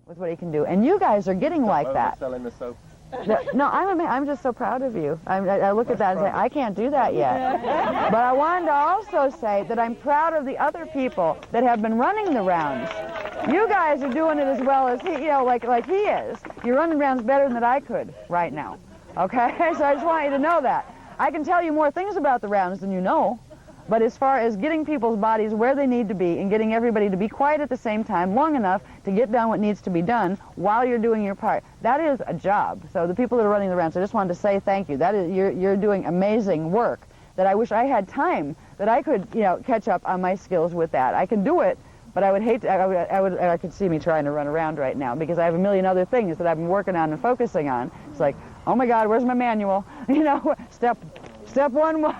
with what he can do. And you guys are getting like that. Selling the soap. No, I'm just so proud of you. I look at that and say, I can't do that yet. But I wanted to also say that I'm proud of the other people that have been running the rounds. You guys are doing it as well as he, like he is. You're running rounds better than I could right now. Okay? So I just want you to know that. I can tell you more things about the rounds than you know. But as far as getting people's bodies where they need to be and getting everybody to be quiet at the same time long enough to get done what needs to be done while you're doing your part, that is a job. So the people that are running the rounds, I just wanted to say thank you. That is, you're doing amazing work that I wish I had time that I could, catch up on my skills with that. I can do it, but I would hate to, I could see me trying to run around right now because I have a million other things that I've been working on and focusing on. It's like, oh my God, where's my manual? Step one was...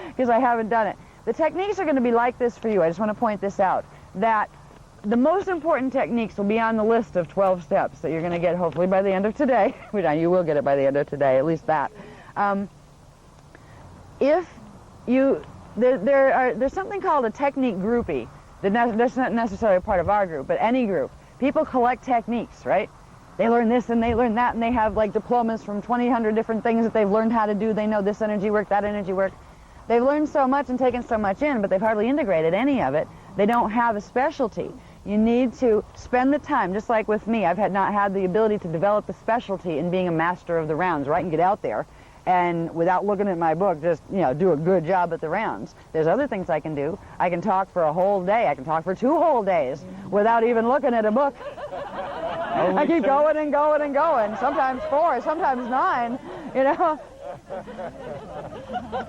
because I haven't done it. The techniques are going to be like this for you. I just want to point this out, that the most important techniques will be on the list of 12 steps that you're going to get hopefully by the end of today. You will get it by the end of today, at least that. There's something called a technique groupie. That's not necessarily a part of our group, but any group. People collect techniques, right? They learn this and they learn that, and they have like diplomas from 2,000 different things that they've learned how to do. They know this energy work, that energy work. They've learned so much and taken so much in, but they've hardly integrated any of it. They don't have a specialty. You need to spend the time, just like with me. I've not had the ability to develop a specialty in being a master of the rounds, right? And get out there and without looking at my book, just, do a good job at the rounds. There's other things I can do. I can talk for a whole day. I can talk for 2 whole days without even looking at a book. I keep going and going and going. Sometimes 4, sometimes 9,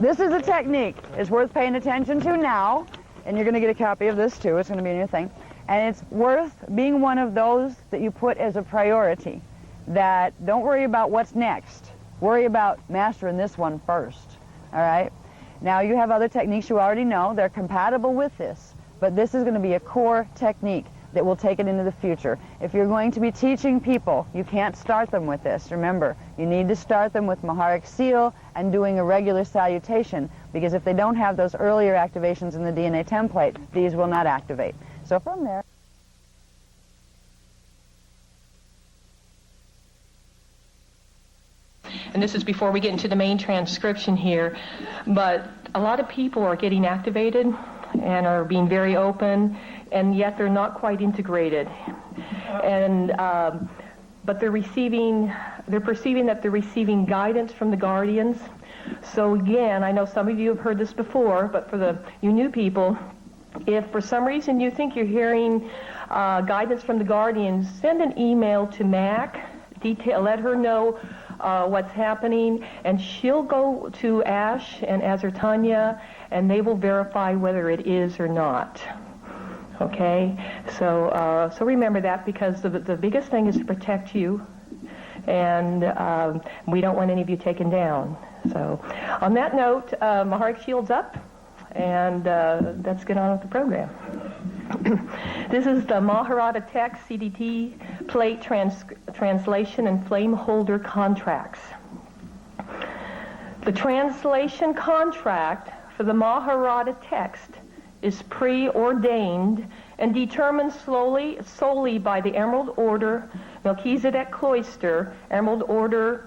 This is a technique. It's worth paying attention to now, and you're going to get a copy of this too. It's going to be in your thing. And it's worth being one of those that you put as a priority, that don't worry about what's next. Worry about mastering this one first, all right? Now, you have other techniques you already know. They're compatible with this, but this is going to be a core technique that will take it into the future. If you're going to be teaching people, you can't start them with this. Remember, you need to start them with Maharic Seal and doing a regular salutation, because if they don't have those earlier activations in the DNA template, these will not activate. So from there... And this is before we get into the main transcription here, but a lot of people are getting activated and are being very open, and yet they're not quite integrated. And but they're perceiving that they're receiving guidance from the guardians. So again, I know some of you have heard this before, but for you new people, if for some reason you think you're hearing guidance from the guardians, send an email to Mac, let her know what's happening, and she'll go to Ash and Azertanya, and they will verify whether it is or not. Okay, so remember that, because the biggest thing is to protect you, and we don't want any of you taken down. So on that note, Maharic Shield's up, and let's get on with the program. This is the Maharata Text CDT plate translation and flame holder contracts. The translation contract for the Maharata text is preordained and determined solely by the Emerald Order, Melchizedek Cloister, Melchizedek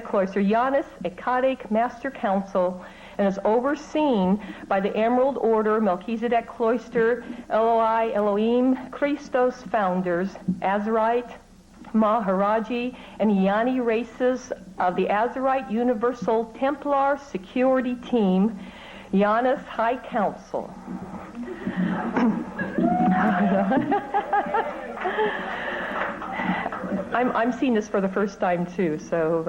Cloister, Janus Ekadek Master Council, and is overseen by the Emerald Order, Melchizedek Cloister, Eloi, Elohim, Christos founders, Azerite, Maharaji, and Yani races of the Azerite Universal Templar Security Team, Janus High Council. I'm seeing this for the first time too, so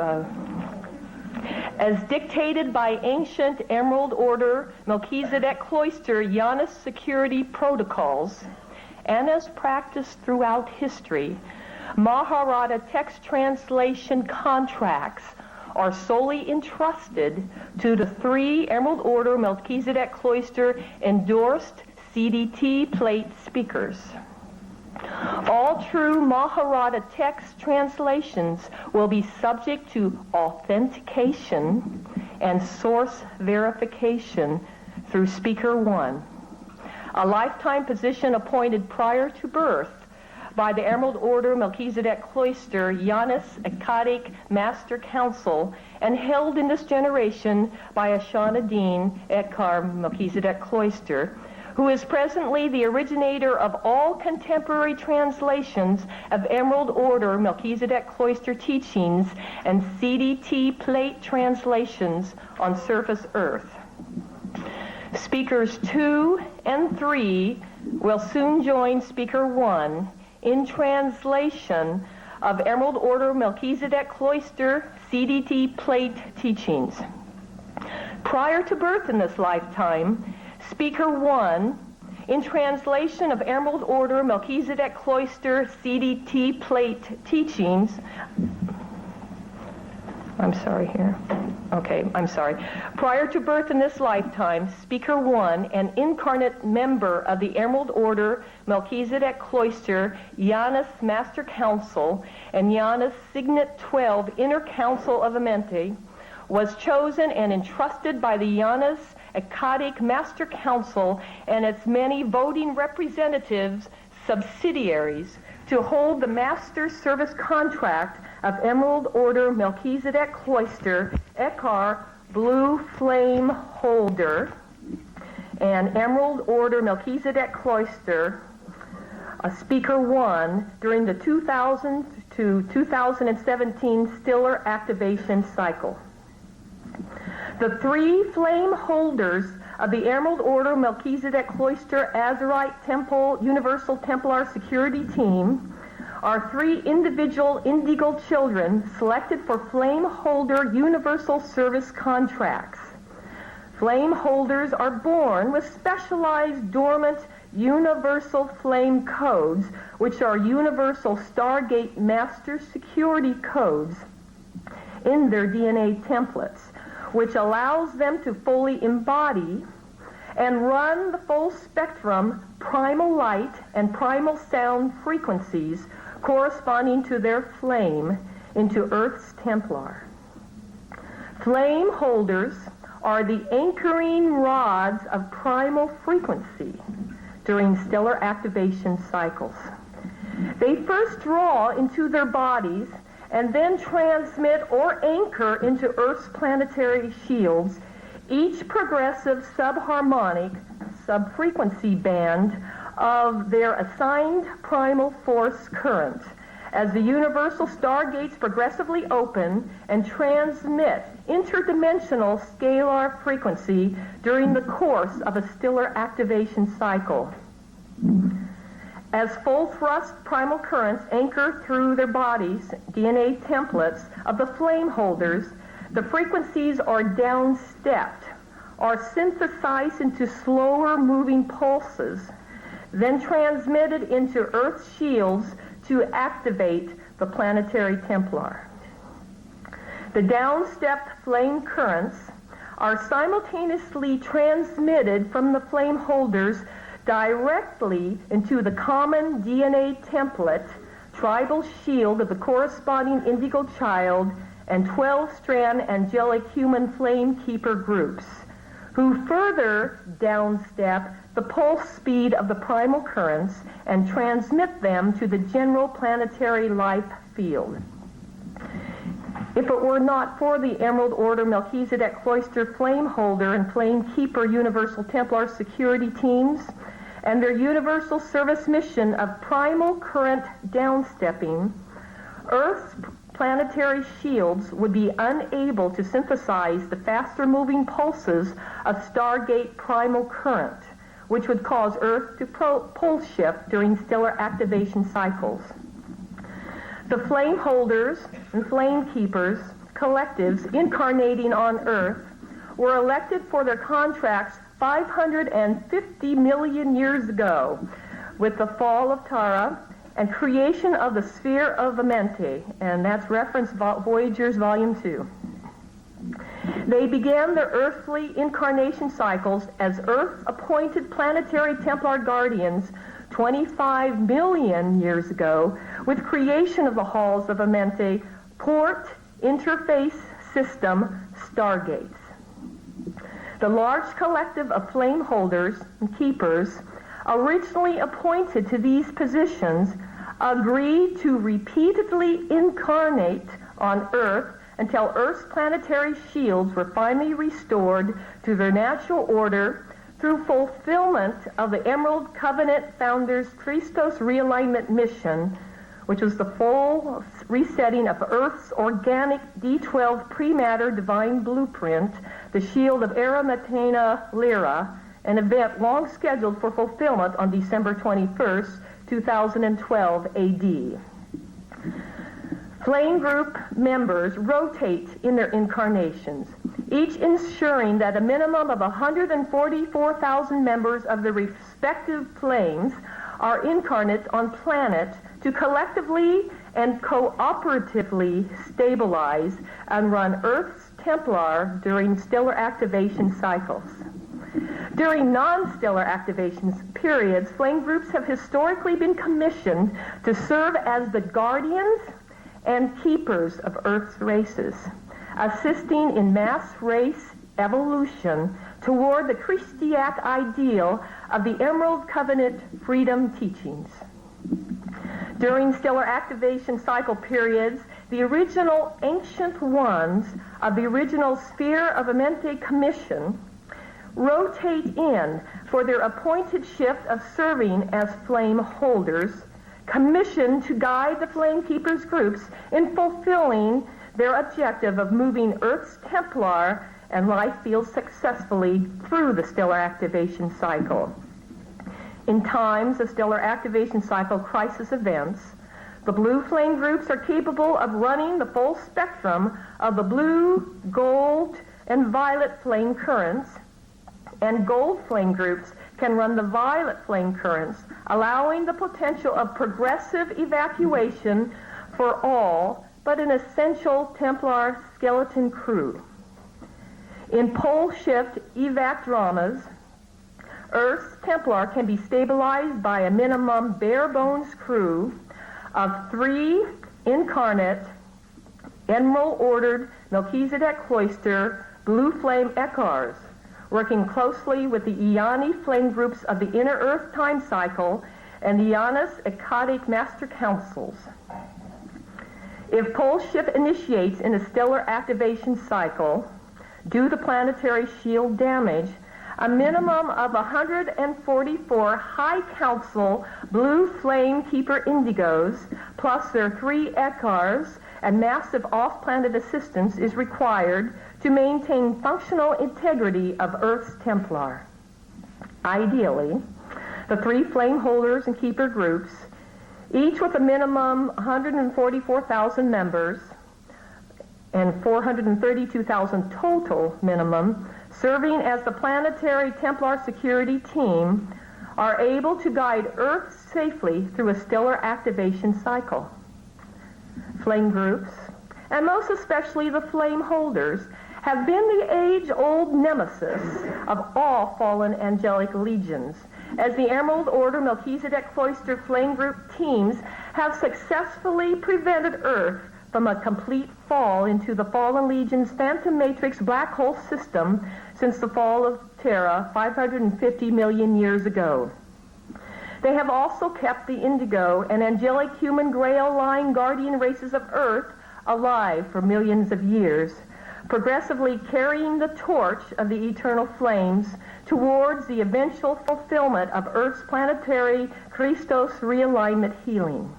as dictated by ancient Emerald Order Melchizedek Cloister Janus security protocols, and as practiced throughout history, Maharata text translation contracts are solely entrusted to the 3 Emerald Order Melchizedek Cloister endorsed CDT plate speakers. All true Maharata text translations will be subject to authentication and source verification through Speaker 1. a lifetime position appointed prior to birth by the Emerald Order Melchizedek Cloister Janus Akkadic Master Council and held in this generation by Ashana Dean Etkar Melchizedek Cloister, who is presently the originator of all contemporary translations of Emerald Order Melchizedek Cloister teachings and CDT plate translations on surface Earth. Speakers 2 and 3 will soon join Speaker 1 in translation of Emerald Order Melchizedek Cloister CDT plate teachings. Prior to birth in this lifetime, Speaker 1, in translation of Emerald Order Melchizedek Cloister CDT plate teachings, Prior to birth in this lifetime, Speaker 1, an incarnate member of the Emerald Order Melchizedek Cloister Janus Master Council and Janus Signet 12 Inner Council of Amente, was chosen and entrusted by the Janus Akkadic Master Council and its many voting representatives, subsidiaries, to hold the Master Service Contract of Emerald Order Melchizedek Cloister Eckar Blue Flame Holder and Emerald Order Melchizedek Cloister Speaker 1 during the 2000 to 2017 Stiller Activation Cycle. The 3 flame holders of the Emerald Order Melchizedek Cloister Azurite Temple Universal Templar Security Team are 3 individual indigo children selected for flame holder universal service contracts. Flame holders are born with specialized dormant universal flame codes, which are universal Stargate Master Security codes in their DNA templates, which allows them to fully embody and run the full spectrum primal light and primal sound frequencies corresponding to their flame into Earth's Templar. Flame holders are the anchoring rods of primal frequency during stellar activation cycles. They first draw into their bodies and then transmit or anchor into Earth's planetary shields each progressive subharmonic subfrequency band of their assigned primal force current as the universal stargates progressively open and transmit interdimensional scalar frequency during the course of a stellar activation cycle. As full thrust primal currents anchor through their bodies, DNA templates of the flame holders, the frequencies are downstepped, are synthesized into slower moving pulses, then transmitted into Earth's shields to activate the planetary Templar. The downstepped flame currents are simultaneously transmitted from the flame holders directly into the common DNA template, tribal shield of the corresponding indigo child and 12-strand angelic human flame keeper groups, who further downstep the pulse speed of the primal currents and transmit them to the general planetary life field. If it were not for the Emerald Order Melchizedek Cloister Flame Holder and Flame Keeper Universal Templar security teams and their universal service mission of primal current downstepping, Earth's planetary shields would be unable to synthesize the faster moving pulses of Stargate primal current, which would cause Earth to pulse shift during stellar activation cycles. The flame holders and flame keepers, collectives incarnating on Earth, were elected for their contracts 550 million years ago with the fall of Tara and creation of the sphere of Amente, and that's reference Voyagers Volume 2. They began their earthly incarnation cycles as Earth-appointed planetary Templar guardians 25 million years ago with creation of the halls of Amente port interface system stargates. The large collective of flame holders and keepers originally appointed to these positions, agreed to repeatedly incarnate on Earth until Earth's planetary shields were finally restored to their natural order through fulfillment of the Emerald Covenant Founders' Christos Realignment Mission, which was the full resetting of Earth's organic D12 pre-matter divine blueprint, the Shield of Era Matena Lyra, an event long scheduled for fulfillment on December 21st, 2012 AD. Flame group members rotate in their incarnations, each ensuring that a minimum of 144,000 members of the respective flames are incarnate on planet to collectively and cooperatively stabilize and run Earth's Templar during stellar activation cycles. During non-stellar activation periods, flame groups have historically been commissioned to serve as the guardians and keepers of Earth's races, assisting in mass race evolution toward the Christiac ideal of the Emerald Covenant freedom teachings. During stellar activation cycle periods, the original ancient ones of the original Sphere of Amente Commission rotate in for their appointed shift of serving as flame holders, commissioned to guide the Flame Keepers groups in fulfilling their objective of moving Earth's Templar and life fields successfully through the stellar activation cycle. In times of stellar activation cycle crisis events, the blue flame groups are capable of running the full spectrum of the blue, gold, and violet flame currents, and gold flame groups can run the violet flame currents, allowing the potential of progressive evacuation for all but an essential Templar skeleton crew. In pole shift evac dramas, Earth's Templar can be stabilized by a minimum bare bones crew of 3 incarnate, emerald-ordered Melchizedek Cloister blue flame Ekars, working closely with the Iani flame groups of the Inner Earth time cycle and the Janus Akkadic Master Councils. If pole shift initiates in a stellar activation cycle, due to planetary shield damage, a minimum of 144 High Council Blue Flame Keeper Indigos, plus their 3 Ekars and massive off-planet assistance is required to maintain functional integrity of Earth's Templar. Ideally, the 3 flame holders and keeper groups, each with a minimum 144,000 members and 432,000 total minimum, serving as the planetary Templar security team, are able to guide Earth safely through a stellar activation cycle. Flame groups, and most especially the flame holders, have been the age-old nemesis of all fallen angelic legions, as the Emerald Order Melchizedek Cloister flame group teams have successfully prevented Earth from a complete fall into the fallen legion's phantom matrix black hole system since the fall of Terra 550 million years ago. They have also kept the indigo and angelic human grail line guardian races of Earth alive for millions of years, progressively carrying the torch of the eternal flames towards the eventual fulfillment of Earth's planetary Christos realignment healing.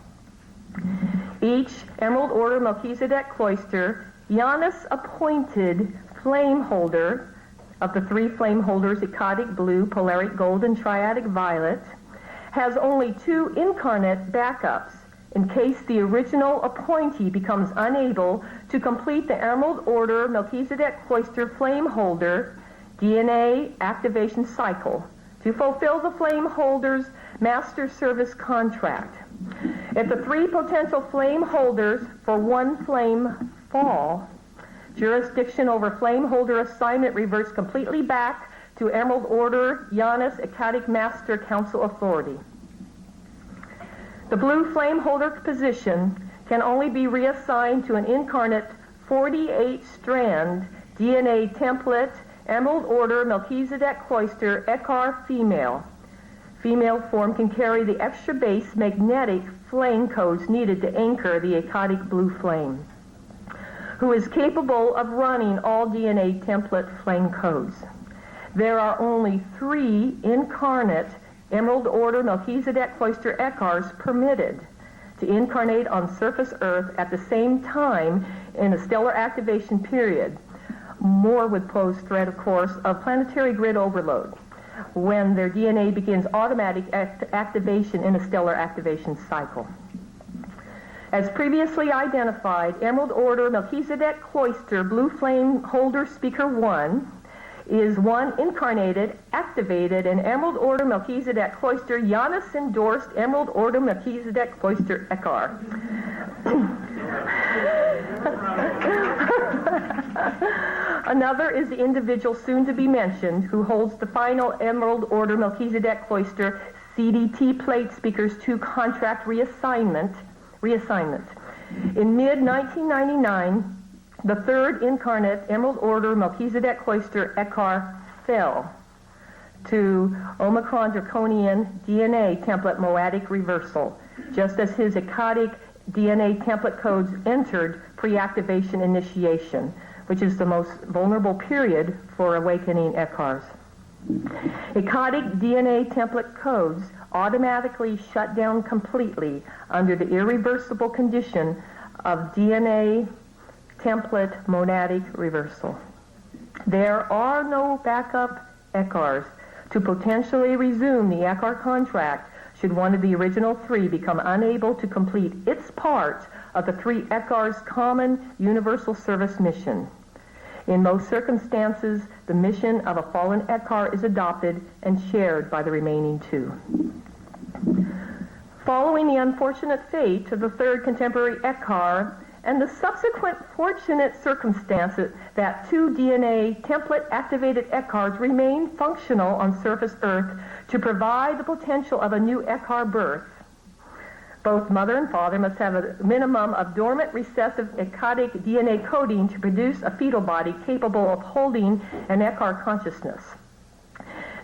Each Emerald Order Melchizedek Cloister, Janus appointed flame holder of the 3 flame holders, Akkadic Blue, Polaric Gold, and Triadic Violet, has only 2 incarnate backups in case the original appointee becomes unable to complete the Emerald Order Melchizedek Cloister flame holder DNA activation cycle to fulfill the flame holder's master service contract. If the 3 potential flame holders for 1 flame fall, jurisdiction over flame holder assignment reverts completely back to Emerald Order Janus Akkadic Master Council authority. The blue flame holder position can only be reassigned to an incarnate 48-strand DNA template Emerald Order Melchizedek Cloister Ekar female, female form can carry the extra base magnetic flame codes needed to anchor the ecodic blue flame, who is capable of running all DNA template flame codes. There are only 3 incarnate Emerald Order Melchizedek Cloister Eckhars permitted to incarnate on surface Earth at the same time in a stellar activation period. More would pose threat, of course, of planetary grid overload when their DNA begins automatic activation in a stellar activation cycle. As previously identified, Emerald Order Melchizedek Cloister Blue Flame Holder Speaker 1 is one incarnated, activated, and Emerald Order Melchizedek Cloister Janus endorsed Emerald Order Melchizedek Cloister Eckhar. Another is the individual soon to be mentioned who holds the final Emerald Order Melchizedek Cloister CDT Plate Speakers 2 contract reassignment. In mid-1999, the 3rd incarnate Emerald Order Melchizedek Cloister Eckhar fell to Omicron Draconian DNA template moadic reversal, just as his ecodic DNA template codes entered pre-activation initiation, which is the most vulnerable period for awakening Eckhars. Ecodic DNA template codes automatically shut down completely under the irreversible condition of DNA template monadic reversal. There are no backup Eckhars to potentially resume the Eckhar contract should one of the original 3 become unable to complete its part of the 3 Eckhars' common universal service mission. In most circumstances, the mission of a fallen Eckhar is adopted and shared by the remaining 2. Following the unfortunate fate of the 3rd contemporary Eckhar and the subsequent fortunate circumstances that 2 DNA template-activated Eckhars remain functional on surface Earth to provide the potential of a new Eckhar birth, both mother and father must have a minimum of dormant recessive ecodic DNA coding to produce a fetal body capable of holding an Eckhar consciousness.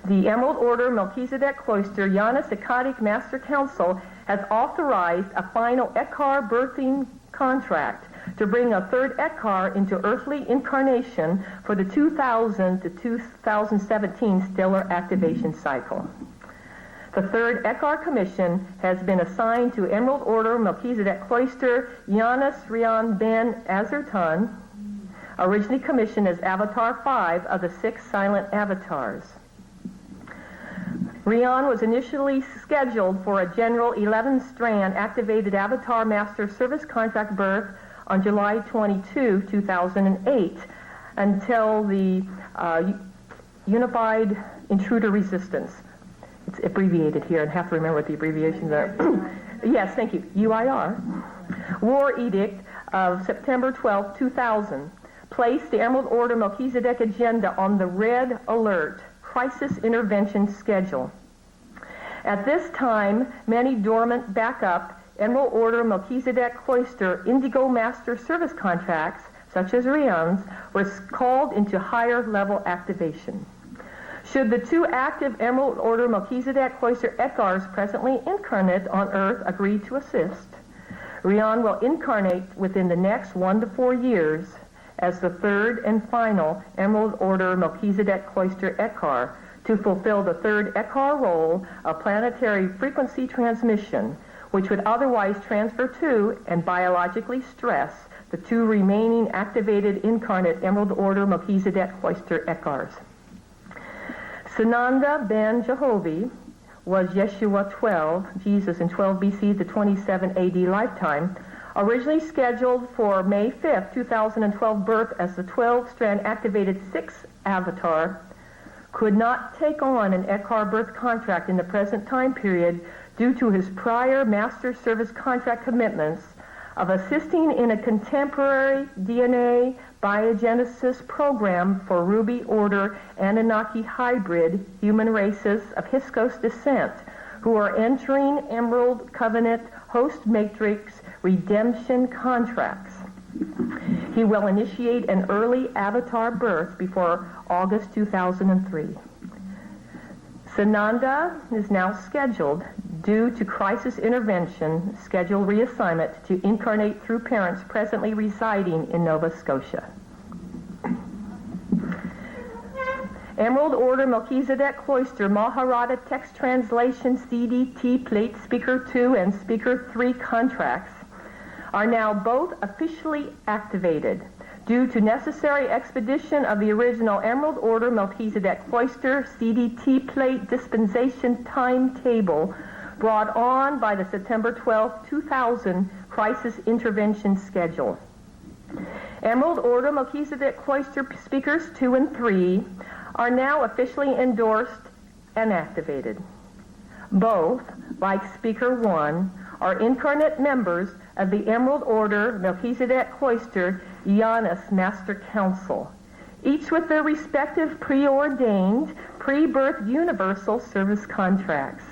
The Emerald Order Melchizedek Cloister Janus Ecodic Master Council has authorized a final Eckhar birthing contract to bring a 3rd Eckhar into earthly incarnation for the 2000 to 2017 stellar activation cycle. The 3rd Eckhar Commission has been assigned to Emerald Order Melchizedek Cloister Janus Rian Ben Azerton, originally commissioned as Avatar 5 of the 6 silent avatars. Rian was initially scheduled for a general 11-strand activated Avatar Master Service Contract birth on July 22, 2008, until the Unified Intruder Resistance. It's abbreviated here, and have to remember what the abbreviations are. Yes, thank you. UIR. War Edict of September 12, 2000, placed the Emerald Order Melchizedek agenda on the red alert crisis intervention schedule. At this time, many dormant backup Emerald Order Melchizedek Cloister Indigo Master Service contracts, such as Rian's, were called into higher level activation. Should the 2 active Emerald Order Melchizedek Cloister Eckhars presently incarnate on Earth agree to assist, Rian will incarnate within the next 1 to 4 years as the 3rd and final Emerald Order Melchizedek Cloister Eckhar to fulfill the 3rd Eckhar role of planetary frequency transmission, which would otherwise transfer to and biologically stress the 2 remaining activated incarnate Emerald Order Melchizedek Cloister Eckhars. Sananda ben Jehovah was Yeshua 12, Jesus in 12 BC to 27 AD lifetime, originally scheduled for May 5, 2012 birth as the 12-strand activated 6th avatar, could not take on an Eckhar birth contract in the present time period due to his prior master service contract commitments of assisting in a contemporary DNA biogenesis program for Ruby Order Anunnaki hybrid human races of Hyksos descent who are entering Emerald Covenant host matrix redemption contracts. He will initiate an early avatar birth before August 2003. Sananda is now scheduled, due to crisis intervention, schedule reassignment to incarnate through parents presently residing in Nova Scotia. Emerald Order Melchizedek Cloister Maharata Text Translation CDT Plate Speaker 2 and Speaker 3 contracts are now both officially activated due to necessary expedition of the original Emerald Order Melchizedek Cloister CDT Plate dispensation timetable brought on by the September 12, 2000 crisis intervention schedule. Emerald Order Melchizedek Cloister Speakers 2 and 3 are now officially endorsed and activated. Both, like Speaker 1, are incarnate members of the Emerald Order Melchizedek Cloister Giannis Master Council, each with their respective preordained, pre-birth universal service contracts.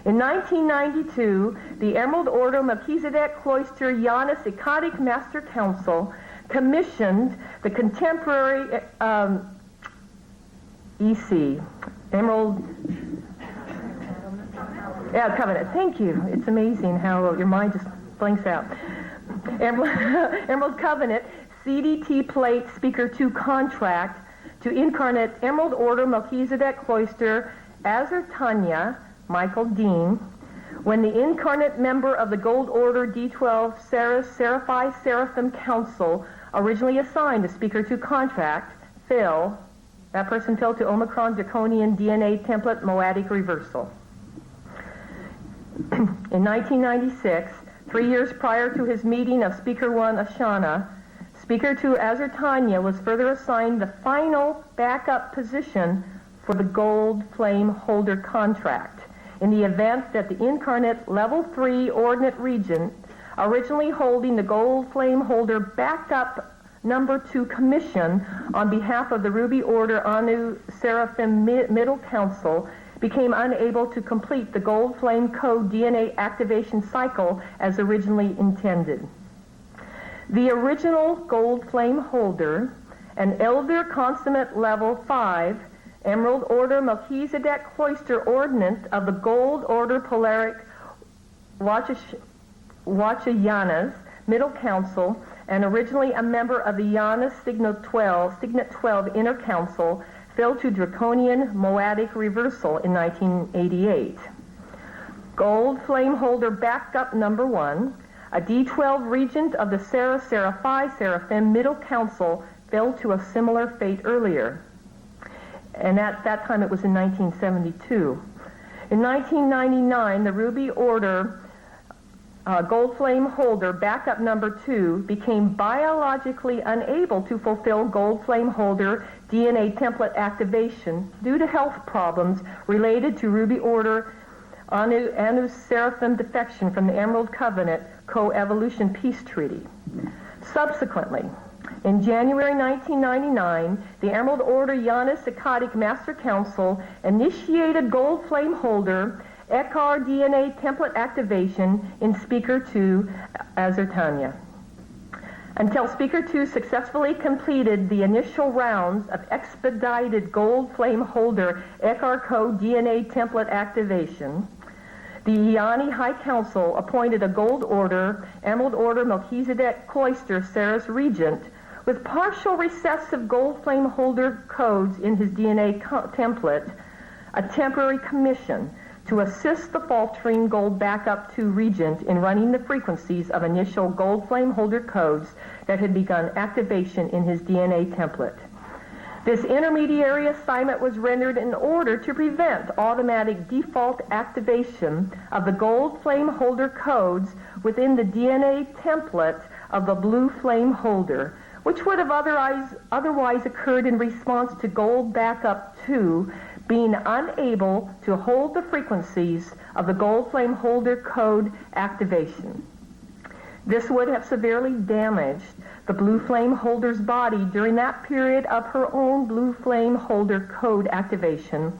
In 1992, the Emerald Order Melchizedek Cloister Giannis Ecstatic Master Council commissioned the contemporary Emerald Covenant. Thank you. It's amazing how your mind just blanks out. Emerald Covenant CDT Plate Speaker 2 contract to incarnate Emerald Order Melchizedek Cloister Azertanya Michael Dean, when the incarnate member of the Gold Order D12 Seraphi Seraphim Council originally assigned the Speaker 2 contract, Phil, that person fell to Omicron Draconian DNA template Moadic reversal. In 1996, 3 years prior to his meeting of Speaker 1 Ashana, Speaker 2 Azertanya was further assigned the final backup position for the Gold Flame Holder contract in the event that the incarnate Level 3 Ordinate Regent, originally holding the Gold Flame Holder backup Number 2 commission on behalf of the Ruby Order Anu Seraphim Middle Council, became unable to complete the Gold Flame Code DNA activation cycle as originally intended. The original Gold Flame Holder, an Elder Consummate Level 5, Emerald Order Melchizedek Cloister Ordinance of the Gold Order Polaric Wachayanas Middle Council, and originally a member of the Yana Signet 12 Inner Council, fell to Draconian Moadic reversal in 1988. Gold Flame Holder Backup Number 1, a D12 regent of the Seraphi Seraphim Middle Council, fell to a similar fate earlier. And at that time it was in 1972. In 1999, the Ruby Order Gold Flame Holder Backup Number 2 became biologically unable to fulfill Gold Flame Holder DNA template activation due to health problems related to Ruby Order Anu Seraphim defection from the Emerald Covenant Co-Evolution Peace Treaty. Subsequently, in January 1999, the Emerald Order Giannis Ecstatic Master Council initiated Gold Flame Holder ECAR DNA template activation in Speaker 2 Azertanya. Until Speaker 2 successfully completed the initial rounds of expedited Gold Flame Holder ECAR Code DNA template activation, the Iani High Council appointed a Gold Order, Emerald Order Melchizedek Cloister Saras Regent with partial recessive Gold Flame Holder codes in his DNA template, a temporary commission to assist the faltering Gold Backup 2 Regent in running the frequencies of initial Gold Flame Holder codes that had begun activation in his DNA template. This intermediary assignment was rendered in order to prevent automatic default activation of the Gold Flame Holder codes within the DNA template of the Blue Flame Holder, which would have otherwise occurred in response to Gold Backup 2 being unable to hold the frequencies of the Gold Flame Holder code activation. This would have severely damaged the Blue Flame Holder's body during that period of her own Blue Flame Holder code activation,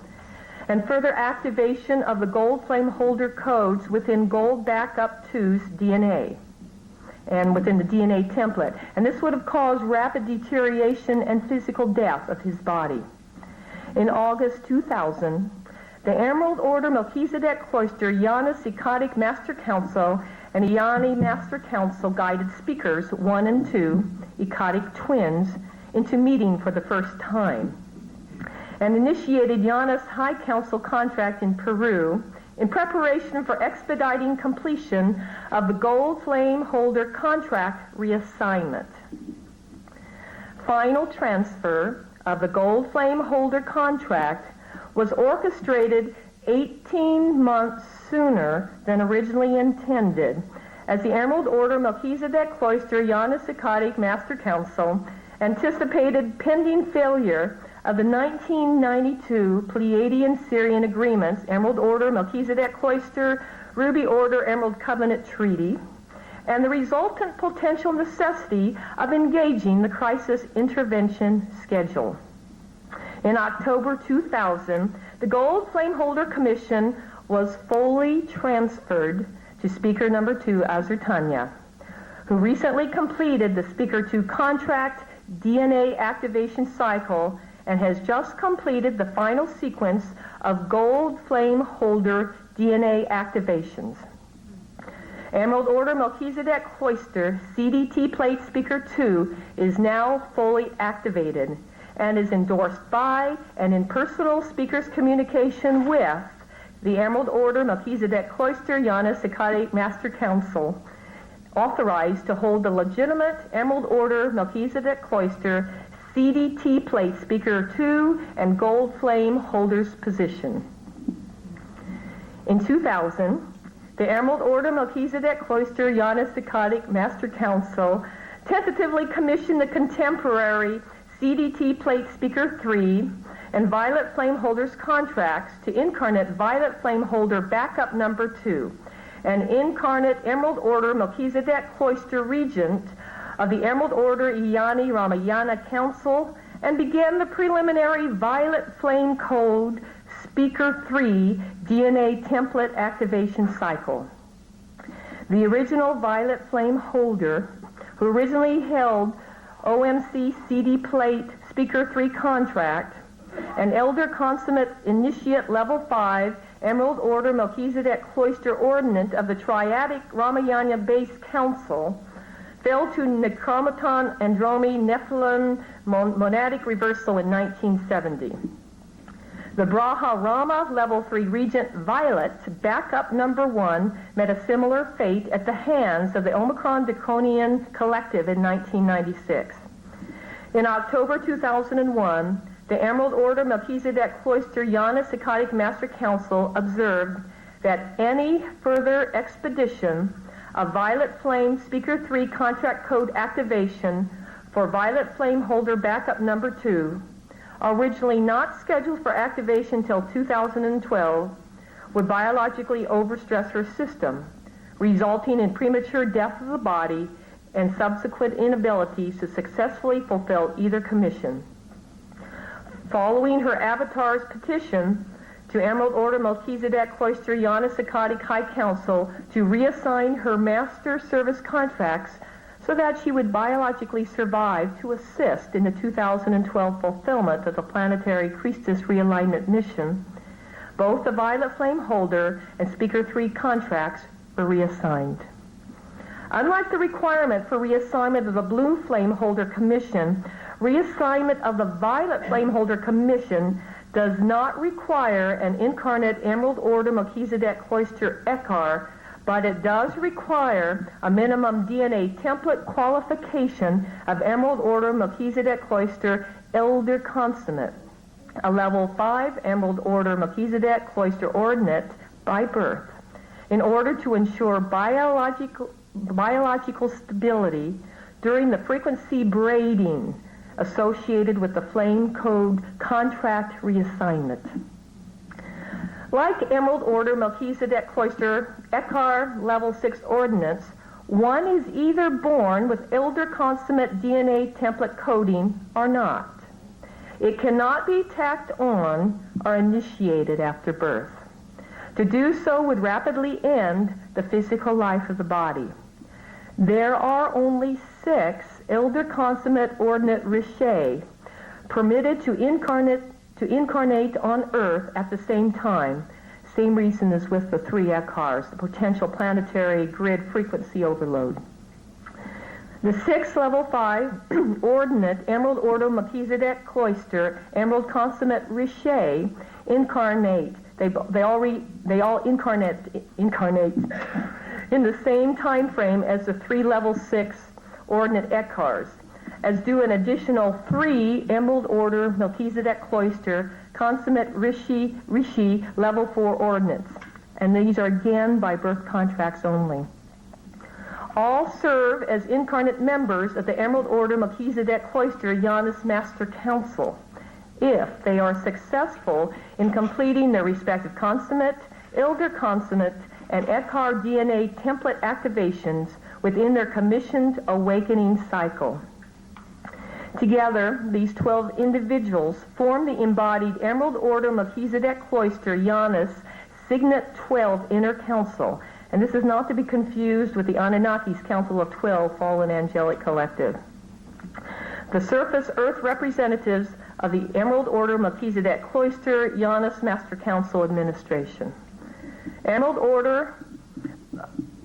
and further activation of the Gold Flame Holder codes within Gold Backup 2's DNA and within the DNA template. And this would have caused rapid deterioration and physical death of his body. In August 2000, the Emerald Order Melchizedek Cloister Yana Psychotic Master Council and Iani Master Council guided speakers 1 and 2, Ecodic twins, into meeting for the first time, and initiated Yana's High Council contract in Peru in preparation for expediting completion of the Gold Flame Holder contract reassignment. Final transfer of the Gold Flame Holder contract was orchestrated 18 months sooner than originally intended, as the Emerald Order Melchizedek Cloister Yana Psychotic Master Council anticipated pending failure of the 1992 Pleiadian-Syrian Agreements, Emerald Order Melchizedek Cloister Ruby Order Emerald Covenant Treaty, and the resultant potential necessity of engaging the crisis intervention schedule. In October 2000, the Gold Flame Holder Commission was fully transferred to Speaker number 2, Azur Tanya, who recently completed the Speaker 2 contract DNA activation cycle and has just completed the final sequence of Gold Flame Holder DNA activations. Emerald Order Melchizedek Cloister CDT Plate Speaker 2 is now fully activated and is endorsed by and in personal speaker's communication with the Emerald Order Melchizedek Cloister Yana Psychotic Master Council, authorized to hold the legitimate Emerald Order Melchizedek Cloister CDT Plate Speaker 2 and Gold Flame Holder's position. In 2000, the Emerald Order Melchizedek Cloister Yana Psychotic Master Council tentatively commissioned the contemporary CDT Plate Speaker 3 and Violet Flame Holders contracts to incarnate Violet Flame Holder Backup number 2, an incarnate Emerald Order Melchizedek Cloister Regent of the Emerald Order Iyani Ramayana Council, and began the preliminary Violet Flame Code Speaker 3 DNA template activation cycle. The original Violet Flame Holder, who originally held OMC CD Plate Speaker 3 contract, an Elder Consummate Initiate Level 5 Emerald Order Melchizedek Cloister Ordinant of the Triadic Ramayana Base Council, fell to Necromaton Andromi Nephilim Monadic Reversal in 1970. The Braha Rama Level 3 Regent Violet Backup number 1 met a similar fate at the hands of the Omicron Draconian Collective in 1996. In October 2001, the Emerald Order Melchizedek Cloister Yana Psychotic Master Council observed that any further expedition of Violet Flame Speaker 3 contract code activation for Violet Flame Holder Backup number 2, originally not scheduled for activation until 2012, would biologically overstress her system, resulting in premature death of the body and subsequent inability to successfully fulfill either commission. Following her avatar's petition to Emerald Order Melchizedek Cloister Yana Psychotic High Council to reassign her master service contracts so that she would biologically survive to assist in the 2012 fulfillment of the planetary Priestess realignment mission, both the Violet Flame Holder and Speaker 3 contracts were reassigned. Unlike the requirement for reassignment of the Blue Flame Holder Commission, reassignment of the Violet Flame Holder Commission does not require an incarnate Emerald Order Melchizedek Cloister Ekar, but it does require a minimum DNA template qualification of Emerald Order Melchizedek Cloister Elder Consummate, a Level 5 Emerald Order Melchizedek Cloister Ordinate by birth, in order to ensure biological stability during the frequency braiding associated with the Flame Code contract reassignment. Like Emerald Order Melchizedek Cloister Ekar Level 6 Ordinance, one is either born with Elder Consummate DNA template coding or not. It cannot be tacked on or initiated after birth. To do so would rapidly end the physical life of the body. There are only 6 Elder Consummate Ordinate Riche permitted to incarnate to incarnate on Earth at the same time. Same reason as with the 3 Ekars, the potential planetary grid frequency overload. The 6th level 5 ordinate Emerald Order Melchizedek Cloister Emerald Consummate Riche incarnate. They all incarnate in the same time frame as the 3 level 6 ordinate Ekars, as do an additional 3 Emerald Order Melchizedek Cloister Consummate Rishi level 4 ordinates. And these are again by birth contracts only. All serve as incarnate members of the Emerald Order Melchizedek Cloister Janus Master Council if they are successful in completing their respective consummate, elder consummate, and Ekar DNA template activations within their commissioned awakening cycle. Together, these 12 individuals form the embodied Emerald Order Melchizedek Cloister Janus Signet 12 Inner Council, and this is not to be confused with the Anunnaki's Council of 12 Fallen Angelic Collective. The surface Earth representatives of the Emerald Order Melchizedek Cloister Janus Master Council Administration. Emerald Order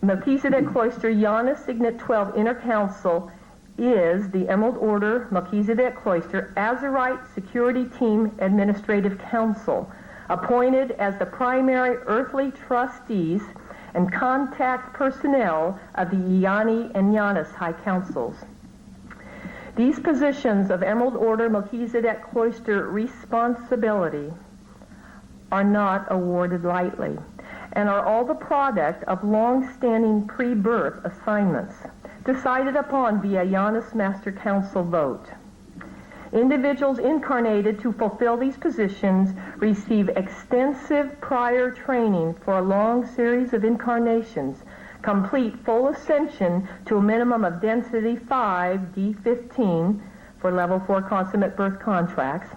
Melchizedek Cloister Janus Signet 12 Inner Council is the Emerald Order Melchizedek Cloister Azurite Security Team Administrative Council, appointed as the primary earthly trustees and contact personnel of the Iani and Janus High Councils. These positions of Emerald Order Melchizedek Cloister responsibility are not awarded lightly and are all the product of long-standing pre-birth assignments decided upon via Janus Master Council vote. Individuals incarnated to fulfill these positions receive extensive prior training for a long series of incarnations, complete full ascension to a minimum of density 5, D15, for level 4 consummate birth contracts,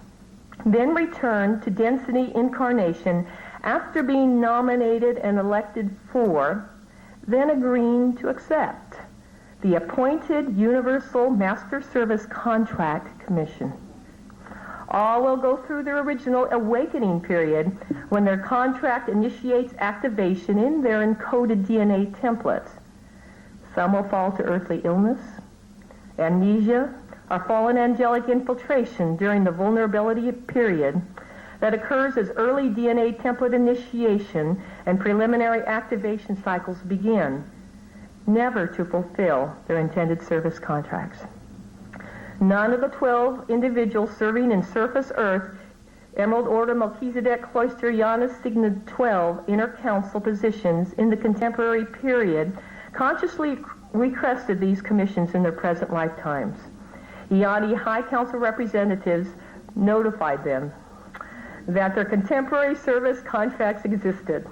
then return to density incarnation after being nominated and elected for, then agreeing to accept the appointed Universal Master Service Contract Commission. All will go through their original awakening period when their contract initiates activation in their encoded DNA templates. Some will fall to earthly illness, amnesia, or fallen angelic infiltration during the vulnerability period that occurs as early DNA template initiation and preliminary activation cycles begin, never to fulfill their intended service contracts. None of the 12 individuals serving in surface Earth Emerald Order Melchizedek Cloister Janus Signet 12 Inner Council positions in the contemporary period consciously requested these commissions in their present lifetimes. Iani High Council representatives notified them that their contemporary service contracts existed,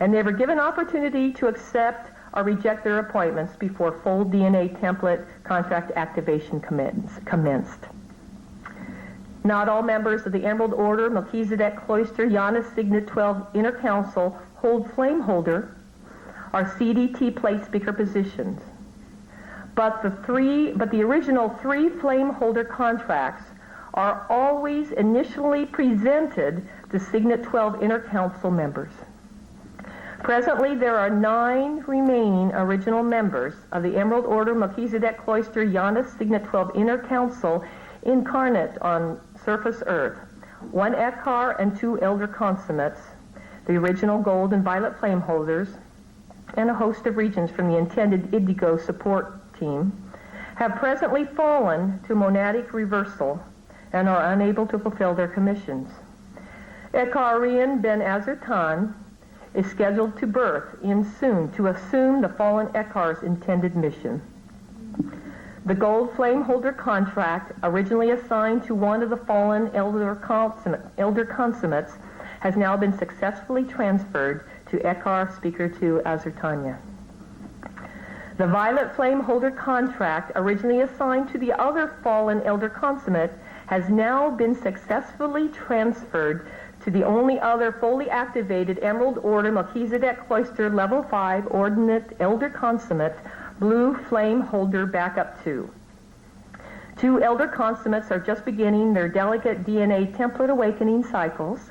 and they were given opportunity to accept or reject their appointments before full DNA template contract activation commenced. Not all members of the Emerald Order Melchizedek Cloister Janus Signet 12 Inner Council hold flame holder or CDT plate speaker positions. But the original 3 flame holder contracts are always initially presented to Signet 12 Inner Council members. Presently, there are 9 remaining original members of the Emerald Order Melchizedek Cloister Janus Signet 12 Inner Council incarnate on surface Earth, 1 Ekar and 2 Elder Consummates, the original gold and violet flame holders, and a host of regions from the intended Indigo support team, have presently fallen to monadic reversal and are unable to fulfill their commissions. Ekarian Ben Azertan is scheduled to birth in soon to assume the fallen Ekar's intended mission. The gold flame holder contract, originally assigned to one of the fallen elder consummates, has now been successfully transferred to Ekar Speaker 2 Azertanya. The violet flame holder contract, originally assigned to the other fallen elder consummate, has now been successfully transferred to the only other fully activated Emerald Order Melchizedek Cloister Level 5 Ordinate Elder Consummate Blue Flame Holder Backup 2. 2 elder consummates are just beginning their delicate DNA template awakening cycles,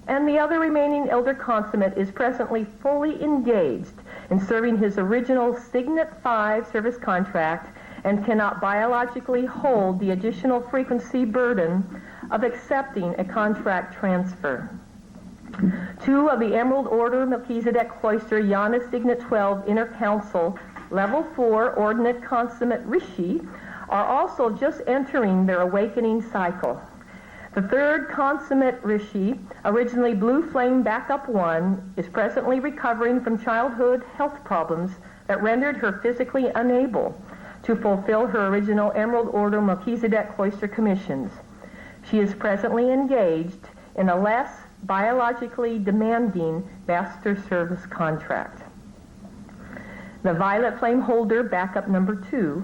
and the other remaining elder consummate is presently fully engaged in serving his original Signet 5 service contract and cannot biologically hold the additional frequency burden of accepting a contract transfer. 2 of the Emerald Order Melchizedek Cloister Yana Signet 12 Inner Council Level 4 Ordinate Consummate Rishi are also just entering their awakening cycle. The 3rd Consummate Rishi, originally Blue Flame Backup 1, is presently recovering from childhood health problems that rendered her physically unable to fulfill her original Emerald Order Melchizedek Cloister commissions. She is presently engaged in a less biologically demanding master service contract. The Violet Flame Holder Backup Number 2,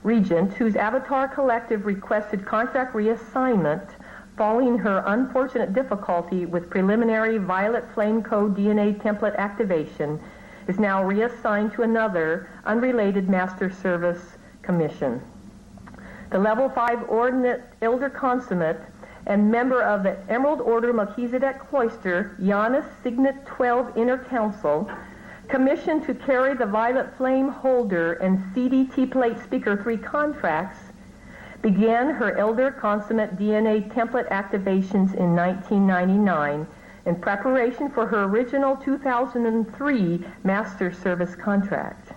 Regent, whose Avatar Collective requested contract reassignment following her unfortunate difficulty with preliminary Violet Flame Code DNA template activation, is now reassigned to another unrelated master service commission. The Level 5 Ordinate Elder Consummate and member of the Emerald Order Melchizedek Cloister Yana Signet 12 Inner Council, commissioned to carry the Violet Flame Holder and CDT Plate Speaker 3 contracts, began her Elder Consummate DNA template activations in 1999 in preparation for her original 2003 Master Service contract.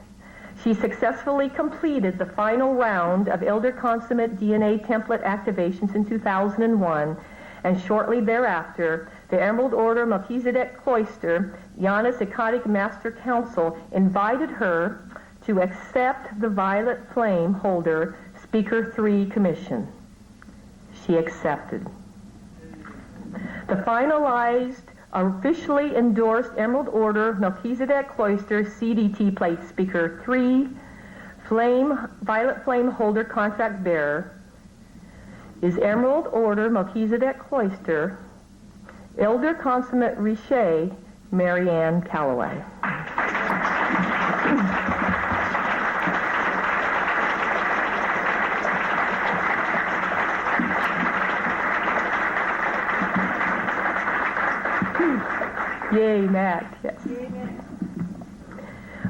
She successfully completed the final round of Elder Consummate DNA template activations in 2001, and shortly thereafter, the Emerald Order Melchizedek Cloister Yana Psychotic Master Council invited her to accept the Violet Flame Holder Speaker 3 commission. She accepted. The finalized, officially endorsed Emerald Order Melchizedek Cloister CDT Plate Speaker 3 Violet Flame Holder contract bearer is Emerald Order Melchizedek Cloister Elder Consummate Riche Marianne Calloway. Yay, Matt. Yes.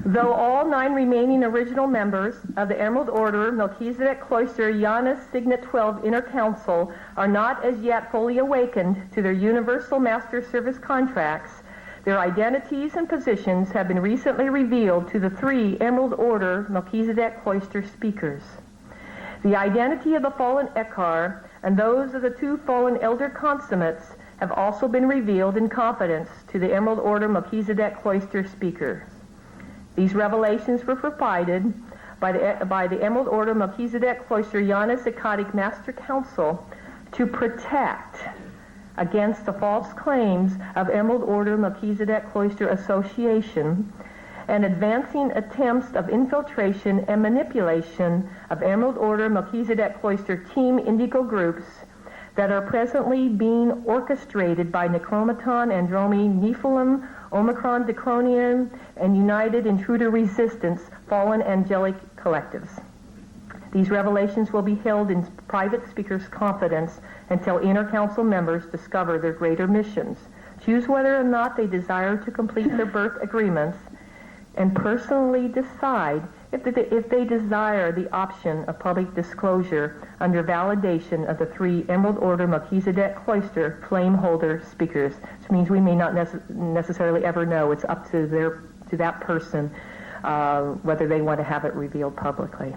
Though all 9 remaining original members of the Emerald Order Melchizedek Cloister Yana Signet 12 Inner Council are not as yet fully awakened to their Universal Master Service contracts, their identities and positions have been recently revealed to the 3 Emerald Order Melchizedek Cloister speakers. The identity of the fallen Ekar and those of the 2 fallen Elder Consummates have also been revealed in confidence to the Emerald Order Melchizedek Cloister speakers. These revelations were provided by the Emerald Order Melchizedek Cloister Yana Psychotic Master Council to protect against the false claims of Emerald Order Melchizedek Cloister Association and advancing attempts of infiltration and manipulation of Emerald Order Melchizedek Cloister Team Indigo groups that are presently being orchestrated by Necromaton, Andromi, Nephilim, Omicron, Decronian, and United Intruder Resistance fallen angelic collectives. These revelations will be held in private speakers' confidence until inner council members discover their greater missions, choose whether or not they desire to complete their birth agreements, and personally decide if they desire the option of public disclosure under validation of the 3 Emerald Order Melchizedek Cloister Flame Holder speakers, which means we may not necessarily ever know. It's up to that person whether they want to have it revealed publicly.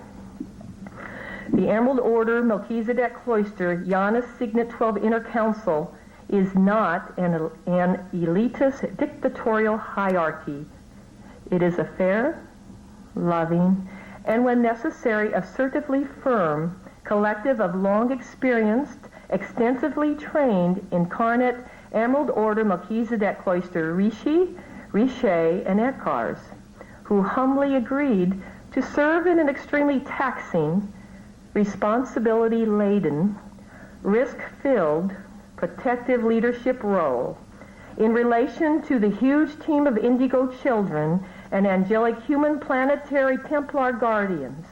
The Emerald Order Melchizedek Cloister Yana Signet 12 Inner Council is not an elitist dictatorial hierarchy. It is a fair, loving, and when necessary, assertively firm collective of long experienced, extensively trained, incarnate Emerald Order Melchizedek Cloister Rishi, Riche, and Ekars, who humbly agreed to serve in an extremely taxing, responsibility-laden, risk-filled, protective leadership role in relation to the huge team of indigo children and angelic human planetary Templar guardians,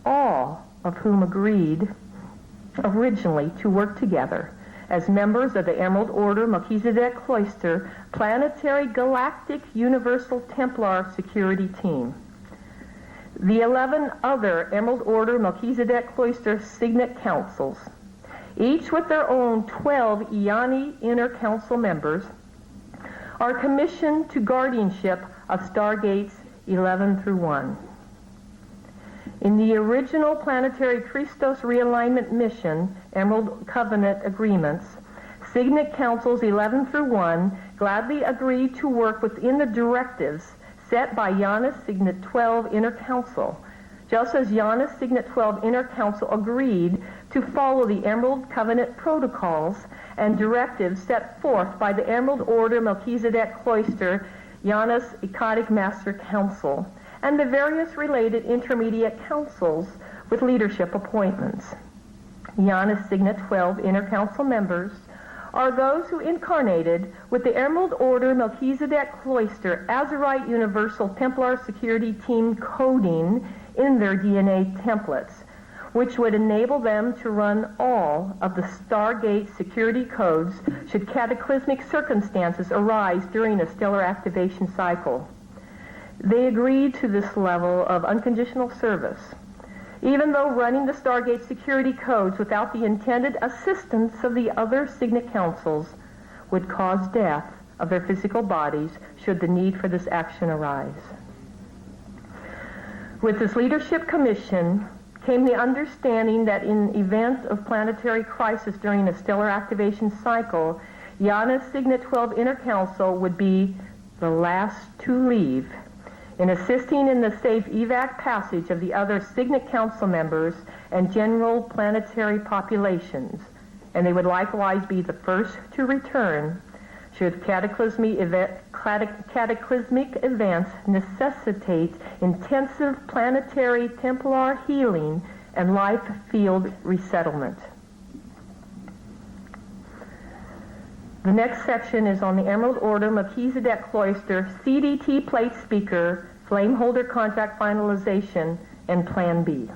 all of whom agreed originally to work together as members of the Emerald Order Melchizedek Cloister Planetary Galactic Universal Templar Security Team. The 11 other Emerald Order Melchizedek Cloister Signet Councils, each with their own 12 Iani Inner Council members, are commissioned to guardianship of Stargates 11 through 1. In the original Planetary Christos Realignment Mission, Emerald Covenant Agreements, Signet Councils 11 through 1 gladly agreed to work within the directives set by Janus Signet 12 Inner Council, just as Janus Signet 12 Inner Council agreed to follow the Emerald Covenant protocols and directives set forth by the Emerald Order Melchizedek Cloister Janus Ecodic Master Council and the various related intermediate councils with leadership appointments. Janus Signet 12 Inner Council members are those who incarnated with the Emerald Order Melchizedek Cloister Azurite Universal Templar Security Team coding in their DNA templates, which would enable them to run all of the Stargate security codes should cataclysmic circumstances arise during a stellar activation cycle. They agreed to this level of unconditional service, even though running the Stargate security codes without the intended assistance of the other Signet Councils would cause death of their physical bodies should the need for this action arise. With this leadership commission came the understanding that in event of planetary crisis during a stellar activation cycle, Janus Signet 12 Inner Council would be the last to leave in assisting in the safe evac passage of the other Signet Council members and general planetary populations, and they would likewise be the first to return should cataclysmic events necessitate intensive planetary Templar healing and life field resettlement. The next section is on the Emerald Order Melchizedek Cloister CDT plate speaker, flame holder contract finalization, and Plan B.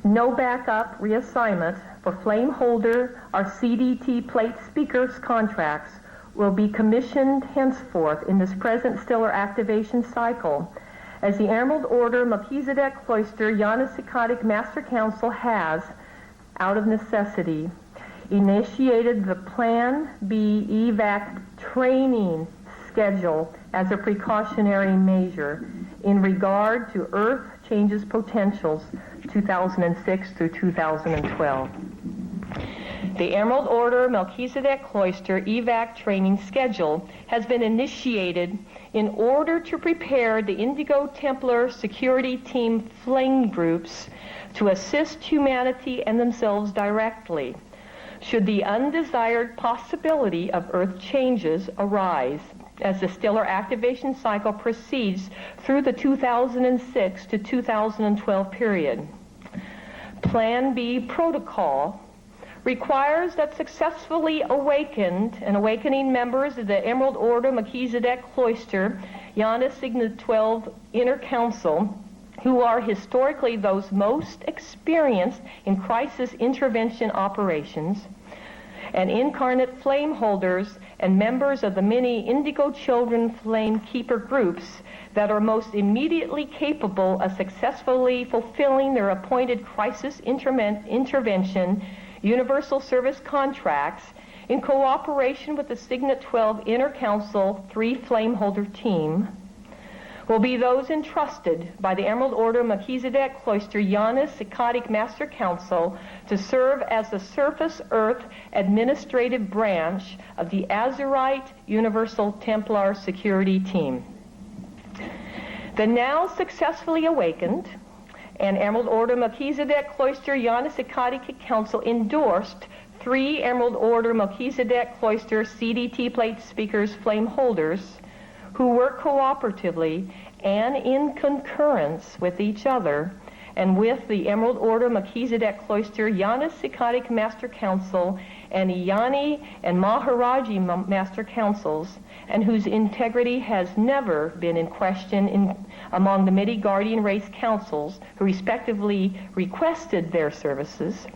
No backup reassignment for flame holder or CDT plate speakers contracts will be commissioned henceforth in this present stellar activation cycle, as the Emerald Order Melchizedek Cloister Janus Ecodic Master Council has, out of necessity, initiated the Plan B evac training schedule as a precautionary measure in regard to Earth changes potentials 2006 through 2012. The Emerald Order Melchizedek Cloister evac training schedule has been initiated in order to prepare the Indigo Templar Security Team flame groups to assist humanity and themselves directly should the undesired possibility of Earth changes arise as the stellar activation cycle proceeds through the 2006 to 2012 period. Plan B protocol requires that successfully awakened and awakening members of the Emerald Order Melchizedek Cloister Janus Signet 12 Inner Council, who are historically those most experienced in crisis intervention operations, and incarnate flame holders and members of the many Indigo Children Flame Keeper groups that are most immediately capable of successfully fulfilling their appointed crisis intervention universal service contracts in cooperation with the Signet 12 Inner Council 3 Flame Holder team, will be those entrusted by the Emerald Order Melchizedek Cloister Janus Ecodic Master Council to serve as the Surface Earth Administrative Branch of the Azurite Universal Templar Security Team. The now successfully awakened and Emerald Order Melchizedek Cloister Janus Ecodic Council endorsed 3 Emerald Order Melchizedek Cloister CDT plate speakers flame holders who work cooperatively and in concurrence with each other and with the Emerald Order Melchizedek Cloister Yana Sikhatic Master Council and Iyani and Maharaji Master Councils, and whose integrity has never been in question among the Midi Guardian Race Councils who respectively requested their services,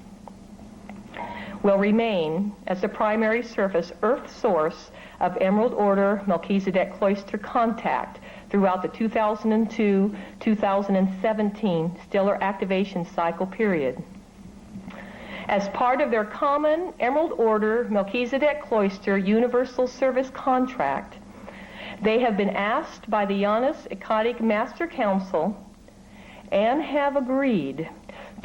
will remain as the primary surface earth source of Emerald Order Melchizedek Cloister contact throughout the 2002-2017 stellar activation cycle period. As part of their common Emerald Order Melchizedek Cloister Universal Service Contract, they have been asked by the Janus Ekadic Master Council and have agreed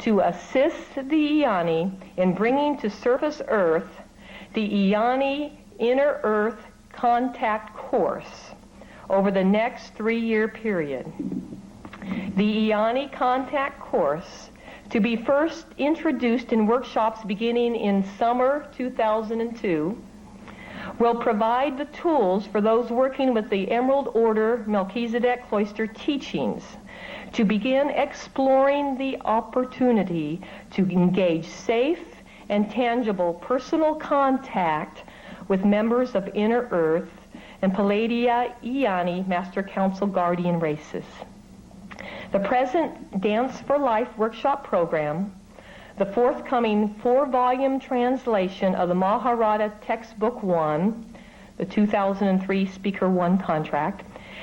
to assist the Iyani in bringing to surface Earth the Iyani Inner Earth Contact Course over the next 3-year period. The Iyani Contact Course, to be first introduced in workshops beginning in summer 2002, will provide the tools for those working with the Emerald Order Melchizedek Cloister teachings to begin exploring the opportunity to engage safe and tangible personal contact with members of Inner Earth and Palladia Iyani Master Council Guardian races. The present Dance for Life workshop program, the forthcoming 4-volume translation of the Maharata Textbook 1, the 2003 Speaker 1 contract,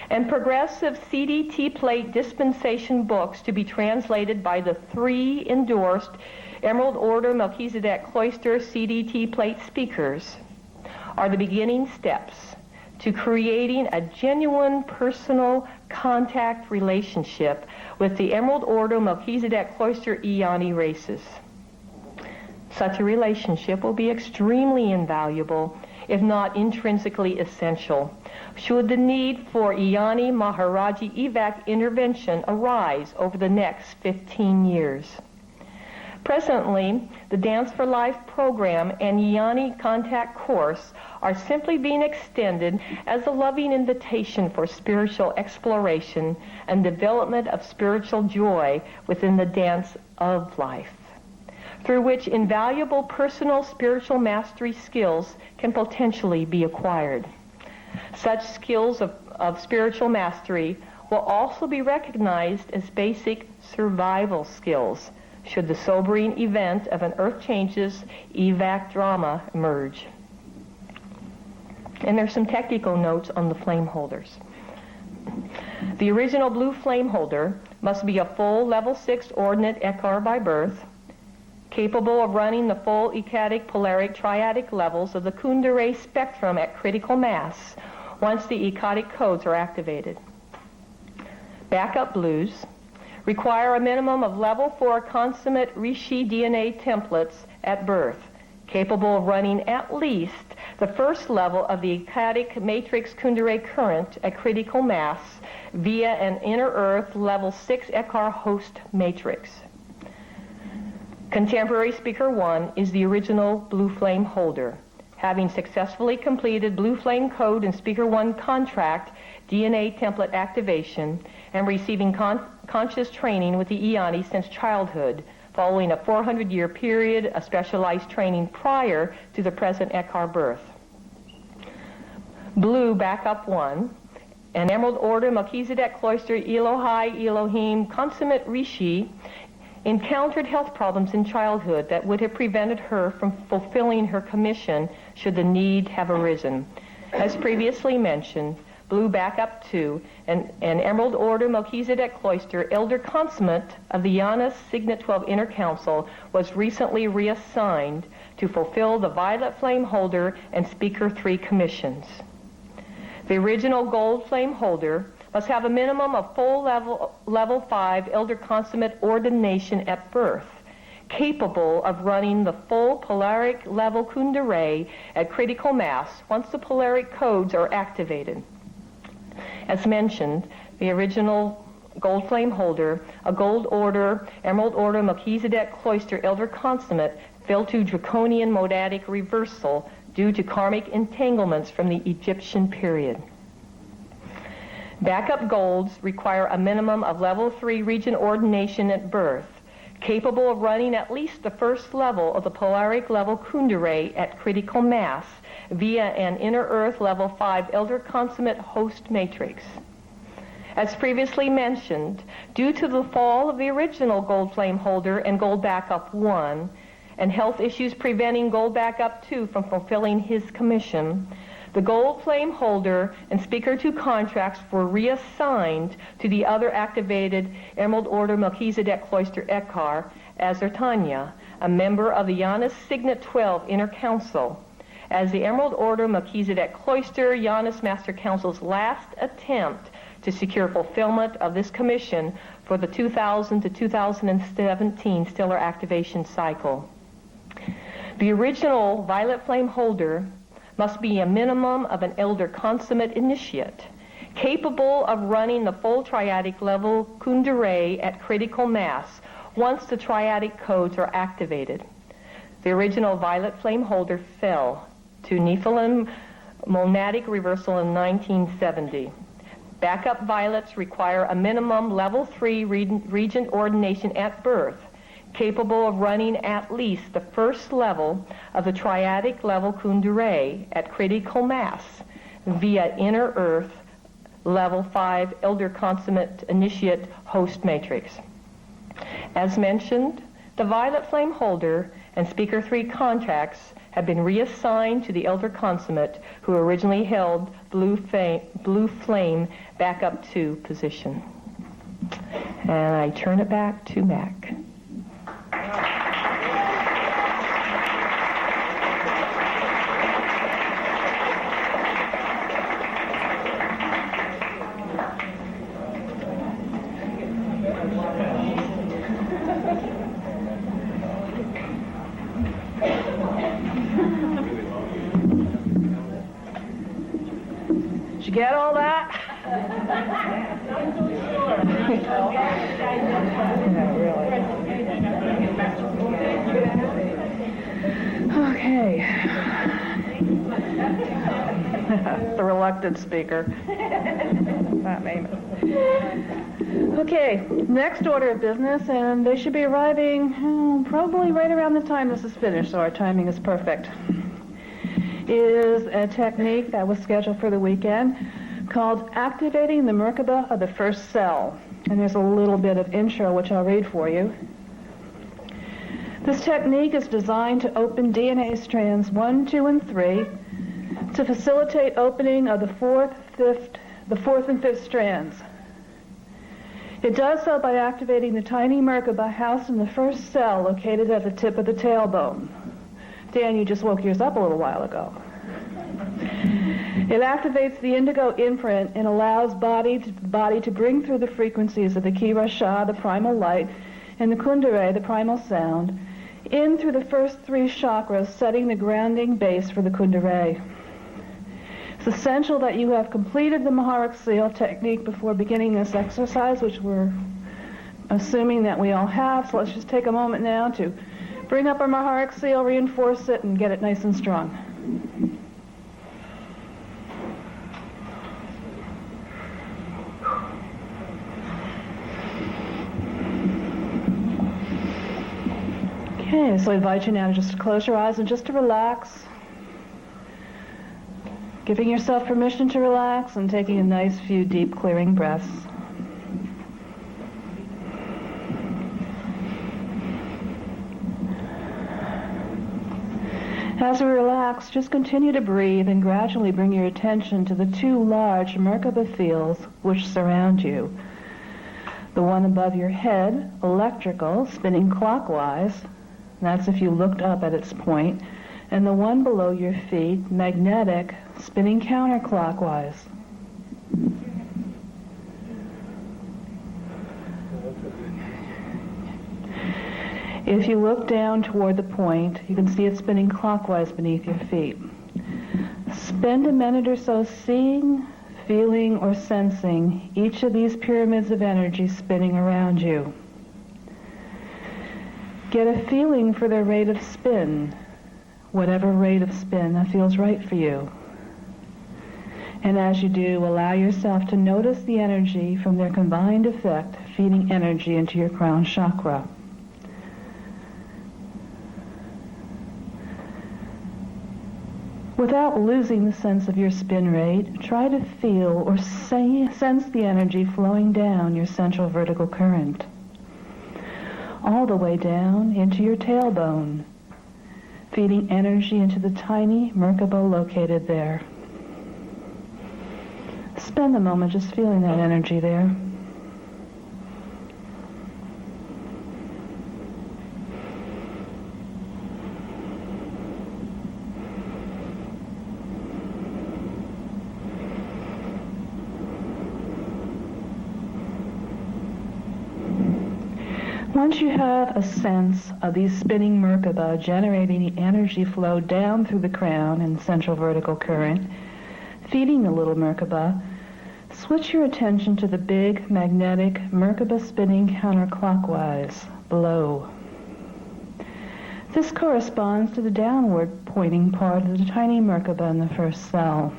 and progressive CDT plate dispensation books to be translated by the 3 endorsed Emerald Order Melchizedek Cloister CDT plate speakers are the beginning steps to creating a genuine personal contact relationship with the Emerald Order Melchizedek Cloister Iyani races. Such a relationship will be extremely invaluable, if not intrinsically essential, should the need for Iyani Maharaji evac intervention arise over the next 15 years. Presently, the Dance for Life program and Iyani Contact course are simply being extended as a loving invitation for spiritual exploration and development of spiritual joy within the dance of life, through which invaluable personal spiritual mastery skills can potentially be acquired. Such skills of spiritual mastery will also be recognized as basic survival skills should the sobering event of an Earth Changes evac drama emerge. And there's some technical notes on the flame holders. The original blue flame holder must be a full level 6 ordinate Ekar by birth, capable of running the full ecadic, polaric, triadic levels of the Kundalini spectrum at critical mass once the ecadic codes are activated. Backup blues require a minimum of level 4 consummate Rishi DNA templates at birth, capable of running at least the first level of the ecadic matrix Kundalini current at critical mass via an Inner Earth level 6 Ekar host matrix. Contemporary Speaker 1 is the original Blue Flame holder, having successfully completed Blue Flame Code and Speaker 1 contract DNA template activation and receiving conscious training with the Iyani since childhood, following a 400-year period of specialized training prior to the present Ekar birth. Blue Backup 1, an Emerald Order Melchizedek Cloister Elohai Elohim consummate Rishi, encountered health problems in childhood that would have prevented her from fulfilling her commission should the need have arisen. As previously mentioned, Blue Backup 2, an Emerald Order Melchizedek Cloister Elder Consummate of the Janus Signet 12 Inner Council, was recently reassigned to fulfill the Violet Flame Holder and Speaker 3 commissions. The original Gold Flame Holder must have a minimum of full level 5 Elder Consummate ordination at birth, capable of running the full polaric level Kundalini at critical mass once the polaric codes are activated. As mentioned, the original Gold Flame Holder, a Gold Order, Emerald Order Melchizedek Cloister Elder Consummate, fell to draconian modadic reversal due to karmic entanglements from the Egyptian period. Backup golds require a minimum of level 3 region ordination at birth, capable of running at least the first level of the polaric level Kundera at critical mass via an inner earth level 5 elder consummate host matrix. As previously mentioned, due to the fall of the original gold flame holder and gold backup 1, and health issues preventing gold backup 2 from fulfilling his commission, the gold flame holder and Speaker 2 contracts were reassigned to the other activated Emerald Order Melchizedek Cloister Ekar as Ertanya, a member of the Janus Signet 12 Inner Council, as the Emerald Order Melchizedek Cloister Janus Master Council's last attempt to secure fulfillment of this commission for the 2000 to 2017 stellar activation cycle. The original violet flame holder must be a minimum of an elder consummate initiate, capable of running the full triadic level Kundera at critical mass once the triadic codes are activated. The original violet flame holder fell to Nephilim monadic reversal in 1970. Backup violets require a minimum level 3 regent ordination at birth, capable of running at least the first level of the triadic level Kundera at critical mass via inner earth level 5 elder consummate initiate host matrix. As mentioned, the violet flame holder and Speaker 3 contracts have been reassigned to the elder consummate who originally held blue flame backup 2 position. And I turn it back to Mac. Did you get all that? Okay. The reluctant speaker. Not me. Okay, next order of business, and they should be arriving probably right around the time this is finished, so our timing is perfect, is a technique that was scheduled for the weekend called activating the Merkaba of the first cell. And there's a little bit of intro which I'll read for you. This technique is designed to open DNA strands 1, 2, and 3 to facilitate opening of the fourth and fifth strands. It does so by activating the tiny Merkaba housed in the first cell located at the tip of the tailbone. Dan, you just woke yours up a little while ago. It activates the indigo imprint and allows body to bring through the frequencies of the Ki Rasha, the primal light, and the Kundera, the primal sound, in through the first 3 chakras, setting the grounding base for the Kundera. It's essential that you have completed the Maharak Seal technique before beginning this exercise, which we're assuming that we all have. So let's just take a moment now to bring up our Maharak Seal, reinforce it, and get it nice and strong. Okay, so I invite you now to just close your eyes and just to relax. Giving yourself permission to relax and taking a nice few deep clearing breaths. As we relax, just continue to breathe and gradually bring your attention to the 2 large Merkaba fields which surround you. The one above your head, electrical, spinning clockwise, that's if you looked up at its point, and the one below your feet, magnetic, spinning counterclockwise. If you look down toward the point, you can see it spinning clockwise beneath your feet. Spend a minute or so seeing, feeling, or sensing each of these pyramids of energy spinning around you. Get a feeling for their rate of spin, whatever rate of spin that feels right for you. And as you do, allow yourself to notice the energy from their combined effect, feeding energy into your crown chakra. Without losing the sense of your spin rate, try to feel or sense the energy flowing down your central vertical current, all the way down into your tailbone, feeding energy into the tiny Merkaba located there. Spend a moment just feeling that energy there. Once you have a sense of these spinning Merkaba generating the energy flow down through the crown and central vertical current, feeding the little Merkaba, switch your attention to the big magnetic Merkaba spinning counterclockwise below. This corresponds to the downward pointing part of the tiny Merkaba in the first cell.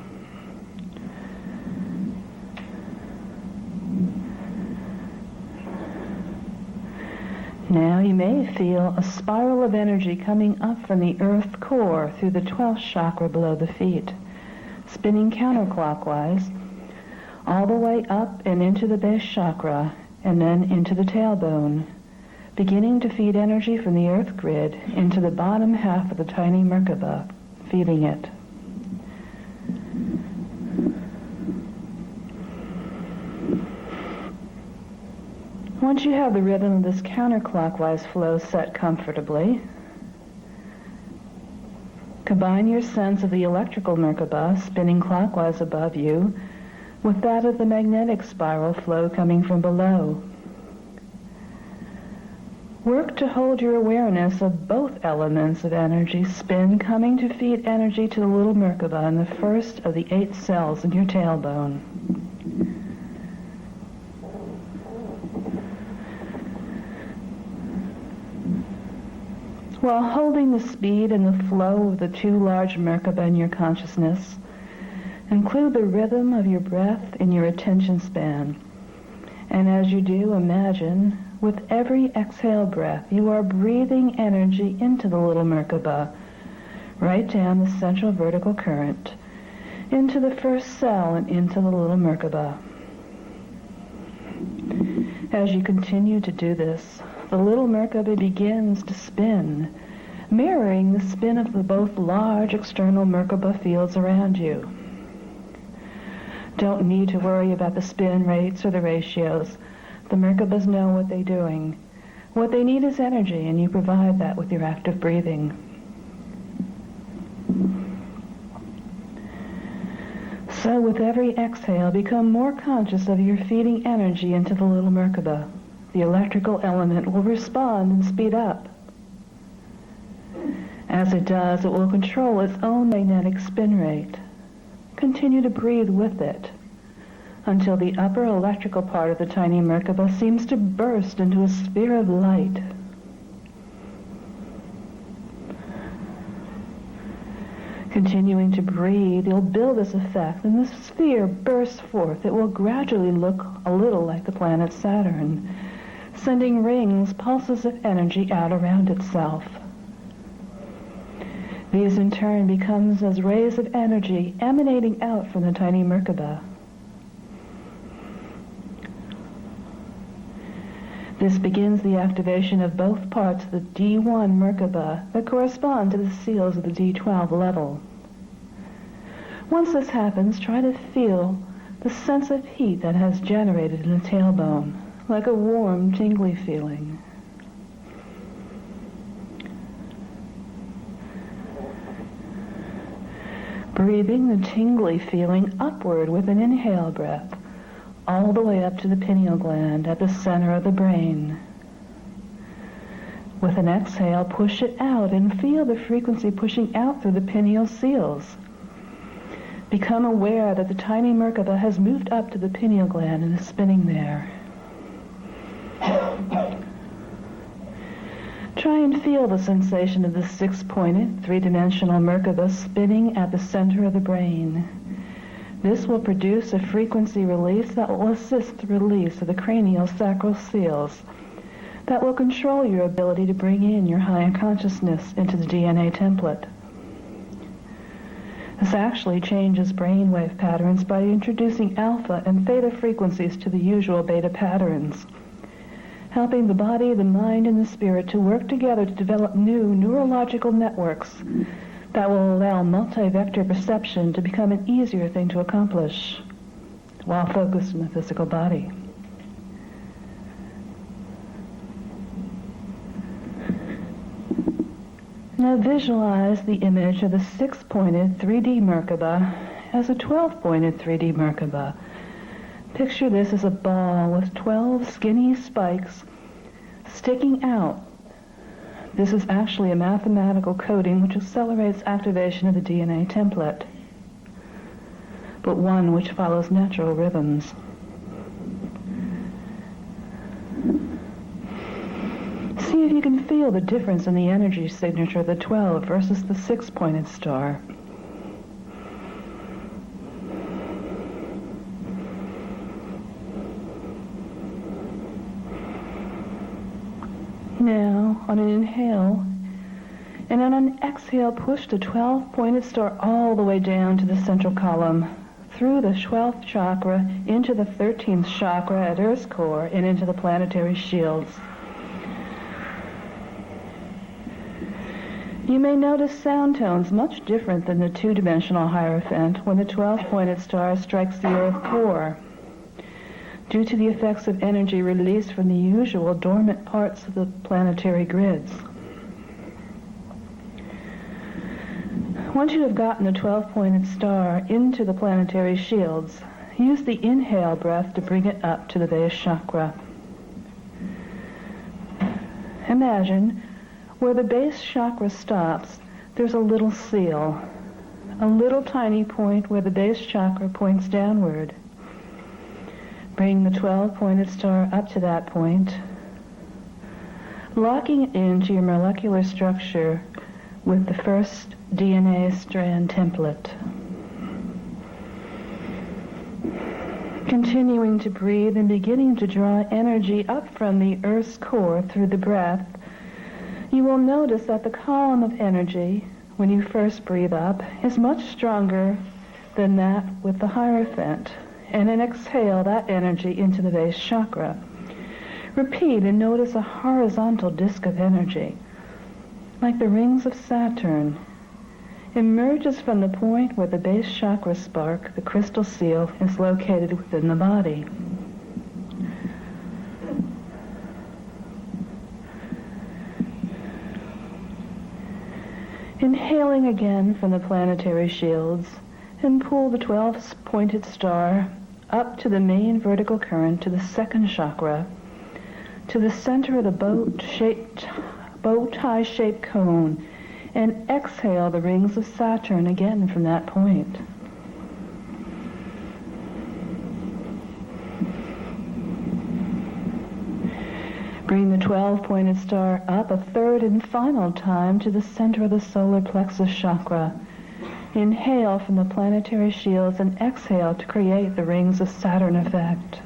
Now you may feel a spiral of energy coming up from the earth core through the 12th chakra below the feet, spinning counterclockwise, all the way up and into the base chakra, and then into the tailbone, beginning to feed energy from the earth grid into the bottom half of the tiny Merkaba, feeding it. Once you have the rhythm of this counterclockwise flow set comfortably, combine your sense of the electrical Merkaba spinning clockwise above you with that of the magnetic spiral flow coming from below. Work to hold your awareness of both elements of energy spin coming to feed energy to the little Merkaba in the first of the 8 cells in your tailbone. While holding the speed and the flow of the 2 large Merkaba in your consciousness, include the rhythm of your breath in your attention span. And as you do, imagine, with every exhale breath, you are breathing energy into the little Merkaba, right down the central vertical current, into the first cell and into the little Merkaba. As you continue to do this, the little Merkaba begins to spin, mirroring the spin of the both large external Merkaba fields around you. Don't need to worry about the spin rates or the ratios. The Merkabas know what they're doing. What they need is energy, and you provide that with your active breathing. So with every exhale, become more conscious of your feeding energy into the little Merkaba. The electrical element will respond and speed up. As it does, it will control its own magnetic spin rate. Continue to breathe with it until the upper electrical part of the tiny Merkaba seems to burst into a sphere of light. Continuing to breathe, you'll build this effect, and the sphere bursts forth. It will gradually look a little like the planet Saturn, sending rings, pulses of energy out around itself. These in turn becomes as rays of energy emanating out from the tiny Merkaba. This begins the activation of both parts of the D1 Merkaba that correspond to the seals of the D12 level. Once this happens, try to feel the sense of heat that has generated in the tailbone, like a warm, tingly feeling. Breathing the tingly feeling upward with an inhale breath, all the way up to the pineal gland at the center of the brain. With an exhale, push it out and feel the frequency pushing out through the pineal seals. Become aware that the tiny Merkaba has moved up to the pineal gland and is spinning there. Try and feel the sensation of the 6-pointed, 3-dimensional Merkaba spinning at the center of the brain. This will produce a frequency release that will assist the release of the cranial sacral seals that will control your ability to bring in your higher consciousness into the DNA template. This actually changes brainwave patterns by introducing alpha and theta frequencies to the usual beta patterns, helping the body, the mind, and the spirit to work together to develop new neurological networks that will allow multi-vector perception to become an easier thing to accomplish while focused in the physical body. Now visualize the image of the 6-pointed 3D Merkaba as a 12-pointed 3D Merkaba. Picture this as a ball with 12 skinny spikes sticking out. This is actually a mathematical coding which accelerates activation of the DNA template, but one which follows natural rhythms. See if you can feel the difference in the energy signature of the 12 versus the 6-pointed star. Now, on an inhale, and on an exhale, push the 12-pointed star all the way down to the central column, through the 12th chakra, into the 13th chakra at Earth's core, and into the planetary shields. You may notice sound tones much different than the two-dimensional Hierophant when the 12-pointed star strikes the Earth core, due to the effects of energy released from the usual dormant parts of the planetary grids. Once you have gotten the 12-pointed star into the planetary shields, use the inhale breath to bring it up to the base chakra. Imagine where the base chakra stops, there's a little seal, a little tiny point where the base chakra points downward. Bring the 12-pointed star up to that point, locking it into your molecular structure with the first DNA strand template. Continuing to breathe and beginning to draw energy up from the Earth's core through the breath, you will notice that the column of energy, when you first breathe up, is much stronger than that with the Hierophant, and then exhale that energy into the base chakra. Repeat and notice a horizontal disk of energy, like the rings of Saturn, emerges from the point where the base chakra spark, the crystal seal, is located within the body. Inhaling again from the planetary shields, and pull the 12-pointed star up to the main vertical current to the second chakra, to the center of the bow tie-shaped cone, and exhale the rings of Saturn again from that point. Bring the 12-pointed star up a third and final time to the center of the solar plexus chakra. Inhale from the planetary shields and exhale to create the rings of Saturn effect.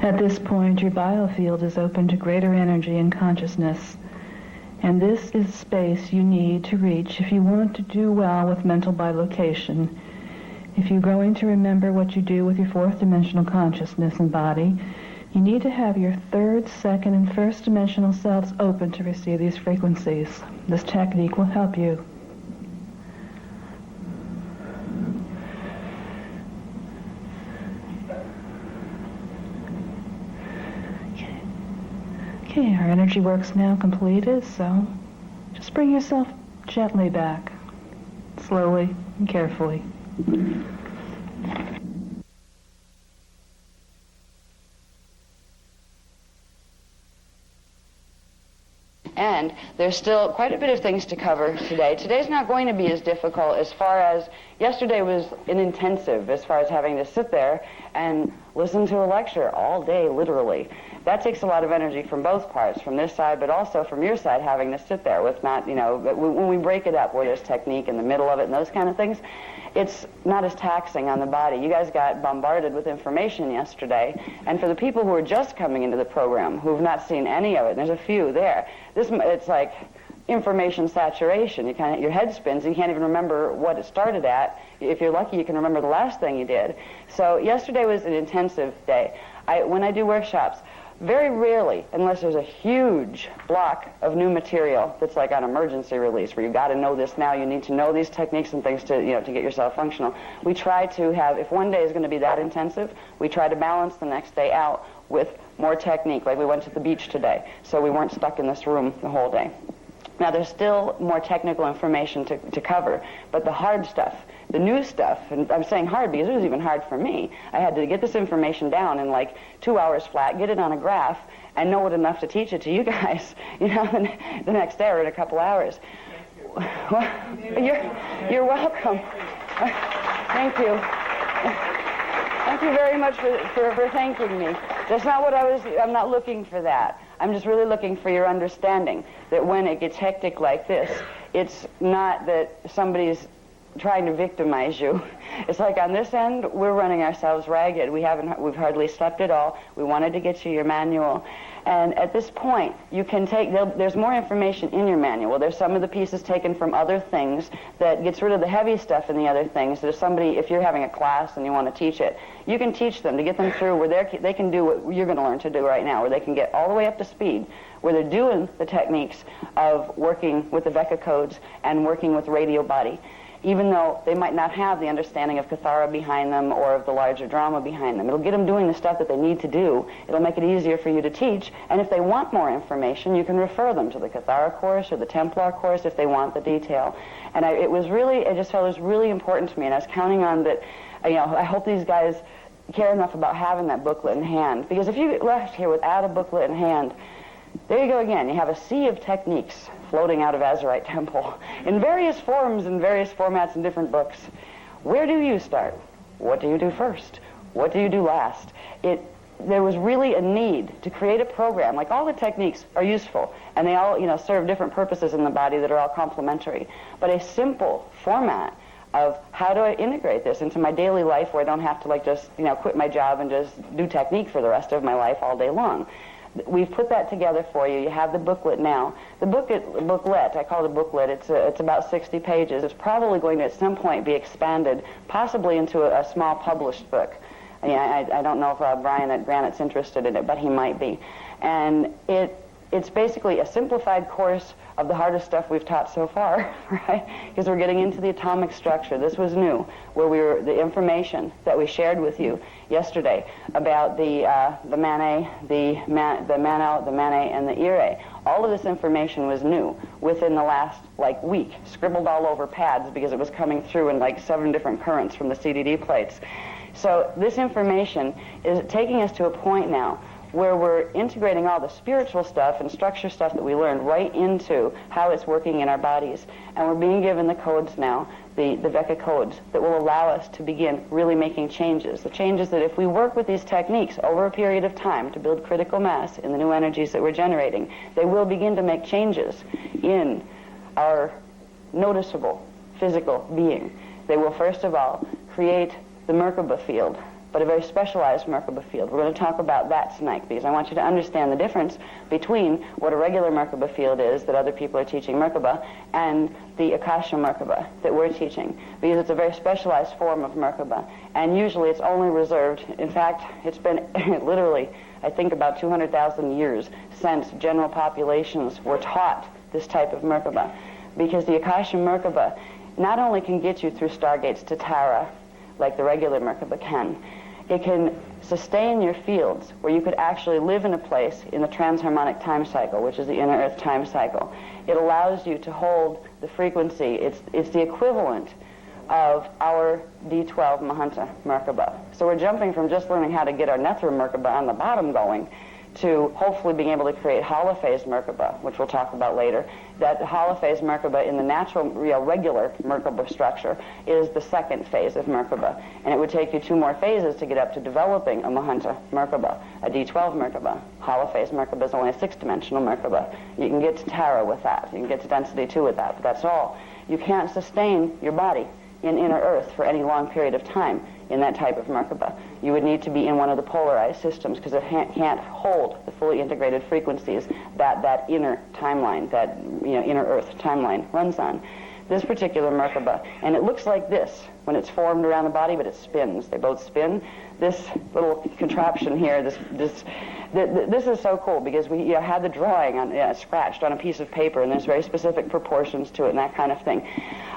At this point, your biofield is open to greater energy and consciousness, and this is space you need to reach if you want to do well with mental bilocation. If you're going to remember what you do with your fourth dimensional consciousness and body, you need to have your third, second, and first dimensional selves open to receive these frequencies. This technique will help you. Okay, our energy work's now completed, so just bring yourself gently back, slowly and carefully. And there's still quite a bit of things to cover today. Today's not going to be as difficult as far as yesterday was an intensive, as far as having to sit there and listen to a lecture all day, literally. That takes a lot of energy from both parts, from this side, but also from your side, having to sit there with not, but when we break it up, where there's technique in the middle of it and those kind of things, it's not as taxing on the body. You guys got bombarded with information yesterday, and for the people who are just coming into the program, who have not seen any of it, and there's a few there, it's like information saturation. Your head spins, and you can't even remember what it started at. If you're lucky, you can remember the last thing you did. So yesterday was an intensive day. When I do workshops, very rarely, unless there's a huge block of new material that's like on emergency release, where you've got to know this now, you need to know these techniques and things to get yourself functional. We try to have, if one day is going to be that intensive, we try to balance the next day out with more technique, like we went to the beach today, so we weren't stuck in this room the whole day. Now, there's still more technical information to cover, but the hard stuff, the new stuff, and I'm saying hard because it was even hard for me. I had to get this information down in like 2 hours flat, get it on a graph, and know it enough to teach it to you guys, the next day or in a couple hours. Well, you're welcome. Thank you. Thank you very much for thanking me. That's not what I'm not looking for that. I'm just really looking for your understanding that when it gets hectic like this, it's not that somebody's trying to victimize you. It's like on this end, we're running ourselves ragged. We've hardly slept at all. We wanted to get you your manual. And at this point, you can there's more information in your manual. There's some of the pieces taken from other things that gets rid of the heavy stuff in the other things. There's somebody, if you're having a class and you want to teach it, you can teach them to get them through where they can do what you're going to learn to do right now, where they can get all the way up to speed, where they're doing the techniques of working with the Vecca codes and working with radio body, even though they might not have the understanding of Kathara behind them or of the larger drama behind them. It'll get them doing the stuff that they need to do. It'll make it easier for you to teach. And if they want more information, you can refer them to the Kathara course or the Templar course if they want the detail. And I just felt it was really important to me, and I was counting on that. I hope these guys care enough about having that booklet in hand, because if you left here without a booklet in hand, there you go again. You have a sea of techniques floating out of Azurite Temple in various forms and various formats in different books. Where do you start? What do you do first? What do you do last? There was really a need to create a program. Like, all the techniques are useful, and they all serve different purposes in the body that are all complementary. But a simple format of how do I integrate this into my daily life, where I don't have to just quit my job and just do technique for the rest of my life all day long. We've put that together for you. You have the booklet now. The booklet, I call it a booklet, it's about 60 pages. It's probably going to at some point be expanded, possibly into a small published book. I don't know if Brian at Granite's interested in it, but he might be. And it's basically a simplified course of the hardest stuff we've taught so far, right? Because we're getting into the atomic structure. This was new, where the information that we shared with you yesterday about the Manet, the Mano, the Manet, and the Ire. All of this information was new within the last week, scribbled all over pads because it was coming through in 7 different currents from the CDD plates. So this information is taking us to a point now where we're integrating all the spiritual stuff and structure stuff that we learned right into how it's working in our bodies. And we're being given the codes now, the Vecca codes, that will allow us to begin really making changes. The changes that if we work with these techniques over a period of time to build critical mass in the new energies that we're generating, they will begin to make changes in our noticeable physical being. They will, first of all, create the Merkaba field, but a very specialized Merkaba field. We're going to talk about that tonight, because I want you to understand the difference between what a regular Merkaba field is that other people are teaching Merkaba and the Akasha Merkaba that we're teaching, because it's a very specialized form of Merkaba, and usually it's only reserved, in fact, it's been literally, I think, about 200,000 years since general populations were taught this type of Merkaba, because the Akasha Merkaba not only can get you through stargates to Tara, like the regular Merkaba can, it can sustain your fields where you could actually live in a place in the transharmonic time cycle, which is the inner earth time cycle. It allows you to hold the frequency. It's the equivalent of our D12 Mahanta Merkaba. So we're jumping from just learning how to get our Nethra Merkaba on the bottom going to hopefully being able to create holophase Merkaba, which we'll talk about later. That holophase Merkaba in the natural, regular Merkaba structure is the second phase of Merkaba. And it would take you 2 more phases to get up to developing a Mahanta Merkaba, a D12 Merkaba. Holophase Merkaba is only a 6-dimensional Merkaba. You can get to Tara with that. You can get to density 2 with that, but that's all. You can't sustain your body in inner Earth for any long period of time in that type of Merkaba. You would need to be in one of the polarized systems because it can't hold the fully integrated frequencies that inner timeline, that inner Earth timeline runs on. This particular Merkaba, and it looks like this when it's formed around the body, but it spins. They both spin. This little contraption here, this is so cool because we had the drawing on, scratched on a piece of paper, and there's very specific proportions to it and that kind of thing.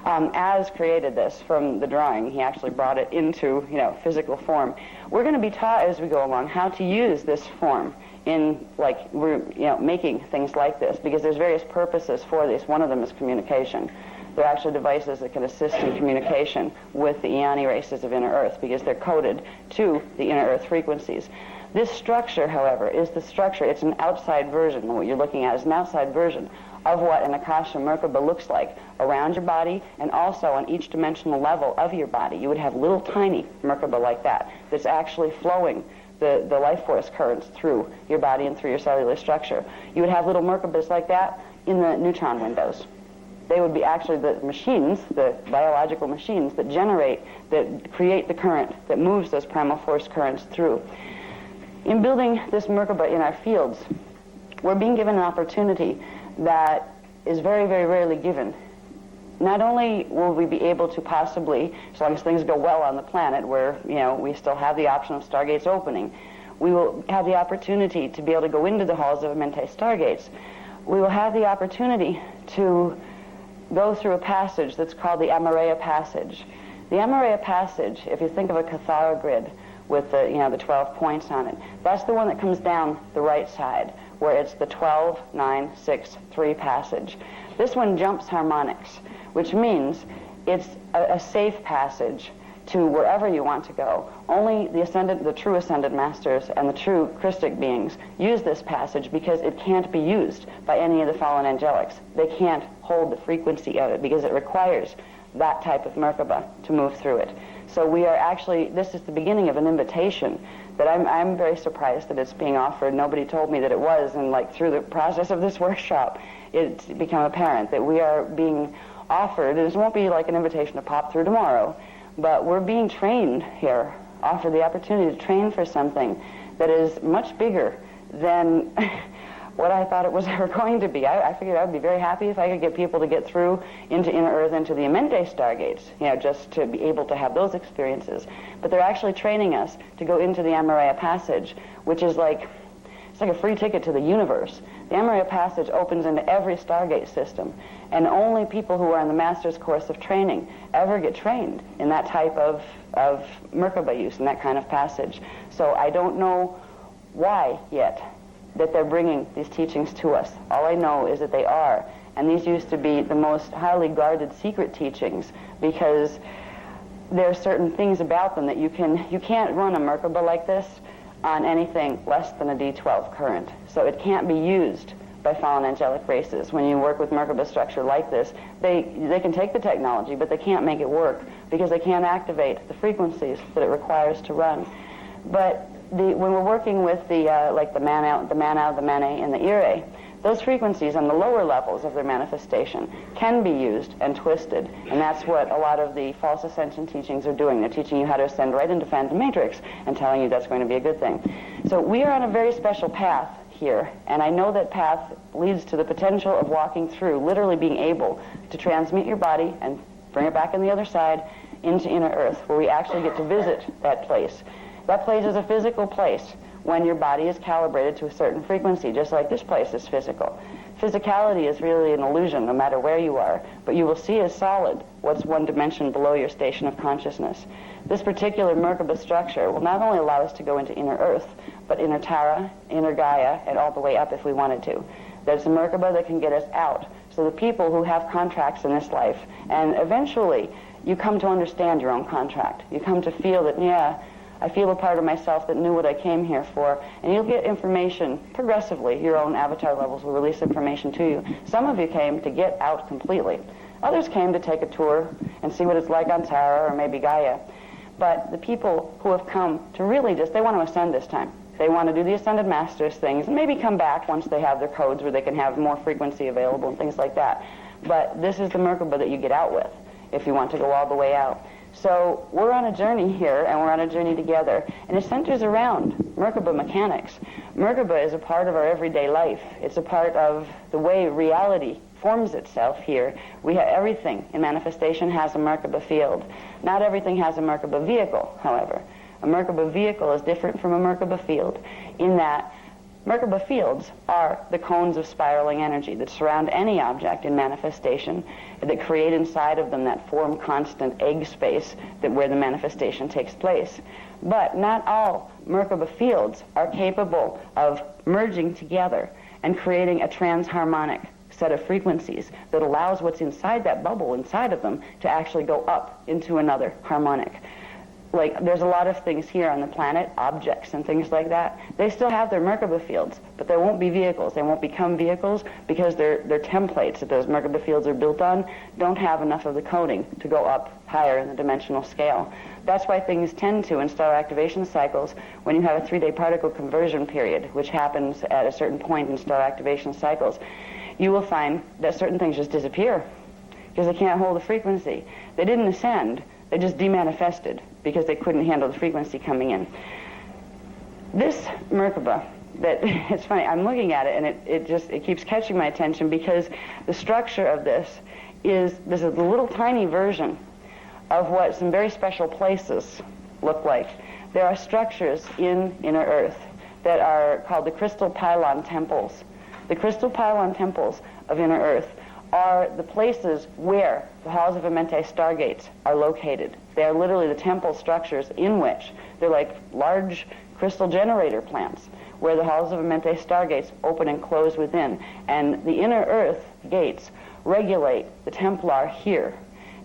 Az created this from the drawing. He actually brought it into physical form. We're going to be taught as we go along how to use this form in making things like this, because there's various purposes for this. One of them is communication. They're actually devices that can assist in communication with the Ioni races of inner Earth because they're coded to the inner Earth frequencies. This structure, however, is the structure. It's an outside version. What you're looking at is an outside version of what an Akasha Merkaba looks like around your body and also on each dimensional level of your body. You would have little tiny Merkaba like that that's actually flowing the life force currents through your body and through your cellular structure. You would have little Merkabas like that in the neutron windows. They would be actually the machines, the biological machines that create the current that moves those primal force currents through. In building this Merkaba in our fields, we're being given an opportunity that is very, very rarely given. Not only will we be able to possibly, as long as things go well on the planet where we still have the option of stargates opening, we will have the opportunity to be able to go into the halls of Amente stargates. We will have the opportunity to go through a passage that's called the Amareya passage. The Amareya passage, if you think of a Cathara grid with the 12 points on it, that's the one that comes down the right side, where it's the 12, 9, 6, 3 passage. This one jumps harmonics, which means it's a safe passage to wherever you want to go. Only the true ascended masters and the true Christic beings use this passage because it can't be used by any of the fallen angelics. They can't hold the frequency of it because it requires that type of Merkaba to move through it. So we are actually, this is the beginning of an invitation that I'm very surprised that it's being offered. Nobody told me that it was, and through the process of this workshop, it's become apparent that we are being offered, and it won't be like an invitation to pop through tomorrow, but we're being trained here, offered the opportunity to train for something that is much bigger than what I thought it was ever going to be. I figured I would be very happy if I could get people to get through into inner Earth, into the Amente stargates, just to be able to have those experiences. But they're actually training us to go into the Amareya passage, which is it's like a free ticket to the universe. The Amareya passage opens into every stargate system, and only people who are in the master's course of training ever get trained in that type of Merkaba use, in that kind of passage. So I don't know why yet that they're bringing these teachings to us. All I know is that they are, and these used to be the most highly guarded secret teachings because there are certain things about them that you can't run a Merkaba like this on anything less than a D12 current. So it can't be used by fallen angelic races. When you work with Merkaba structure like this, they can take the technology, but they can't make it work because they can't activate the frequencies that it requires to run. But when we're working with the Mana, the Mane, and the Ire, those frequencies on the lower levels of their manifestation can be used and twisted, and that's what a lot of the false ascension teachings are doing. They're teaching you how to ascend right into Phantom Matrix and telling you that's going to be a good thing. So we are on a very special path here, and I know that path leads to the potential of walking through, literally being able to transmute your body and bring it back on the other side into inner Earth, where we actually get to visit that place. That place is a physical place when your body is calibrated to a certain frequency, just like this place is physical. Physicality is really an illusion, no matter where you are, but you will see as solid what's one dimension below your station of consciousness. This particular Merkaba structure will not only allow us to go into inner Earth, but inner Tara, inner Gaia, and all the way up if we wanted to. There's a Merkaba that can get us out. So the people who have contracts in this life, and eventually you come to understand your own contract. You come to feel that, yeah, I'm I feel a part of myself that knew what I came here for. And you'll get information progressively. Your own avatar levels will release information to you. Some of you came to get out completely. Others came to take a tour and see what it's like on Tara or maybe Gaia. But the people who have come to really just, they want to ascend this time. They want to do the Ascended Masters things and maybe come back once they have their codes where they can have more frequency available and things like that. But this is the Merkaba that you get out with if you want to go all the way out. So we're on a journey here, and we're on a journey together. And it centers around Merkaba mechanics. Merkaba is a part of our everyday life. It's a part of the way reality forms itself here. We have everything in manifestation has a Merkaba field. Not everything has a Merkaba vehicle, however. A Merkaba vehicle is different from a Merkaba field in that Merkaba fields are the cones of spiraling energy that surround any object in manifestation, that create inside of them that form constant egg space where the manifestation takes place. But not all Merkaba fields are capable of merging together and creating a transharmonic set of frequencies that allows what's inside that bubble inside of them to actually go up into another harmonic. Like, there's a lot of things here on the planet, objects and things like that. They still have their Merkaba fields, but they won't be vehicles. They won't become vehicles because their templates that those Merkaba fields are built on don't have enough of the coding to go up higher in the dimensional scale. That's why things tend to, in star activation cycles, when you have a 3-day particle conversion period, which happens at a certain point in star activation cycles, you will find that certain things just disappear because they can't hold the frequency. They didn't ascend. They just demanifested because they couldn't handle the frequency coming in. This Merkaba, it's funny, I'm looking at it and it keeps catching my attention because the structure of this is a little tiny version of what some very special places look like. There are structures in inner Earth that are called the crystal pylon temples. The crystal pylon temples of inner Earth are the places where the halls of Amente stargates are located. They are literally the temple structures in which they're like large crystal generator plants where the halls of Amente stargates open and close within. And the inner Earth gates regulate the Templar here.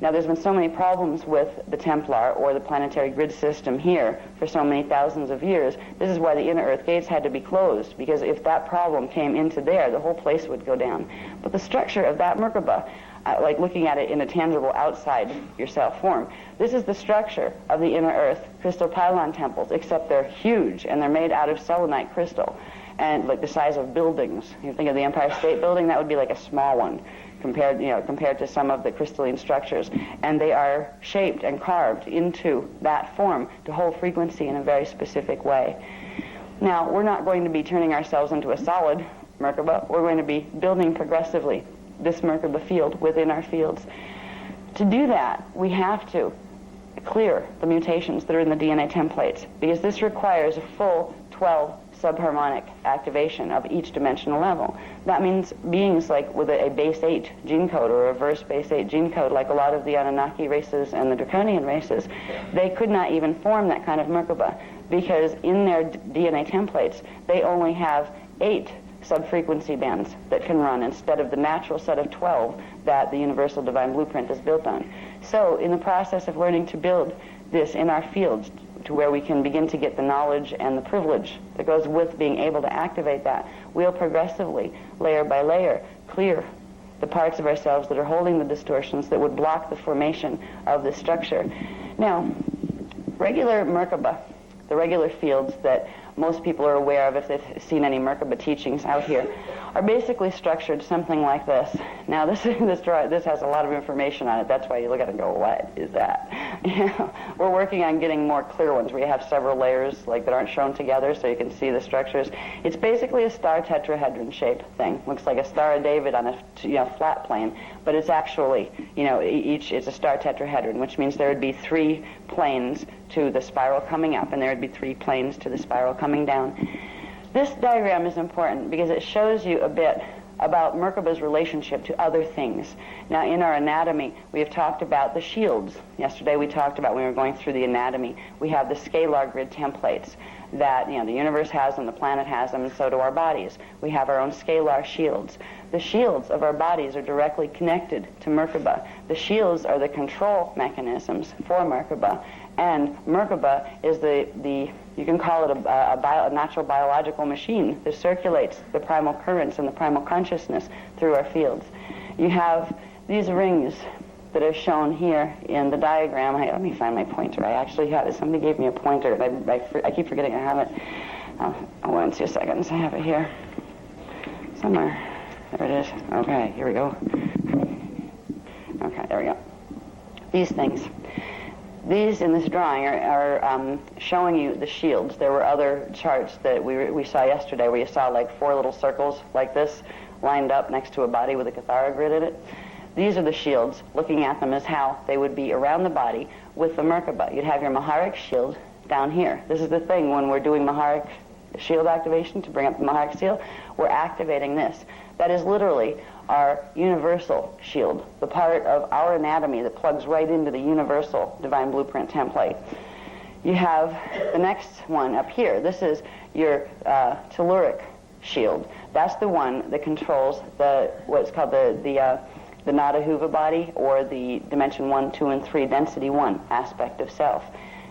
Now, there's been so many problems with the Templar or the planetary grid system here for so many thousands of years. This is why the inner Earth gates had to be closed, because if that problem came into there, the whole place would go down. But the structure of that Merkaba, like looking at it in a tangible outside yourself form, this is the structure of the inner Earth crystal pylon temples, except they're huge and they're made out of selenite crystal and like the size of buildings. You think of the Empire State Building, that would be like a small one compared to some of the crystalline structures. And they are shaped and carved into that form to hold frequency in a very specific way. Now, we're not going to be turning ourselves into a solid Merkaba. We're going to be building progressively this Merkaba field within our fields. To do that, we have to clear the mutations that are in the DNA templates, because this requires a full 12 subharmonic activation of each dimensional level. That means beings like with a base 8 gene code or a reverse base 8 gene code, like a lot of the Anunnaki races and the Draconian races, they could not even form that kind of Merkaba, because in their DNA templates, they only have 8 sub-frequency bands that can run instead of the natural set of 12 that the Universal Divine Blueprint is built on. So in the process of learning to build this in our fields to where we can begin to get the knowledge and the privilege that goes with being able to activate that, we'll progressively, layer by layer, clear the parts of ourselves that are holding the distortions that would block the formation of this structure. Now, regular Merkaba, the regular fields that most people are aware of if they've seen any Merkaba teachings out here, are basically structured something like this. Now, this has a lot of information on it. That's why you look at it and go, what is that? We're working on getting more clear ones where you have several layers that aren't shown together so you can see the structures. It's basically a star tetrahedron shape thing. Looks like a Star of David on a flat plane, but it's actually, it's a star tetrahedron, which means there would be 3 planes to the spiral coming up, and there would be 3 planes to the spiral coming down. This diagram is important because it shows you a bit about Merkaba's relationship to other things. Now, in our anatomy, we have talked about the shields. Yesterday we talked about, when we were going through the anatomy, we have the scalar grid templates that, the universe has them, the planet has them, and so do our bodies. We have our own scalar shields. the shields of our bodies are directly connected to Merkaba. The shields are the control mechanisms for Merkaba, and Merkaba is you can call it a natural biological machine that circulates the primal currents and the primal consciousness through our fields. You have these rings that are shown here in the diagram. Let me find my pointer. I actually have it. Somebody gave me a pointer, and I keep forgetting I have it. I'll wait 2 seconds. I have it here somewhere. There it is. Okay, here we go. Okay, there we go. These things. These in this drawing are showing you the shields. There were other charts that we saw yesterday where you saw like 4 little circles like this lined up next to a body with a Cathara grid in it. These are the shields. Looking at them as how they would be around the body with the Merkaba. You'd have your Maharic shield down here. This is the thing when we're doing Maharic shield activation to bring up the Maharic seal. We're activating this. That is literally our universal shield, the part of our anatomy that plugs right into the universal divine blueprint template. You have the next one up here. This is your telluric shield. That's the one that controls what's called the Nadahuva body, or the dimension 1, 2, and 3, density 1 aspect of self.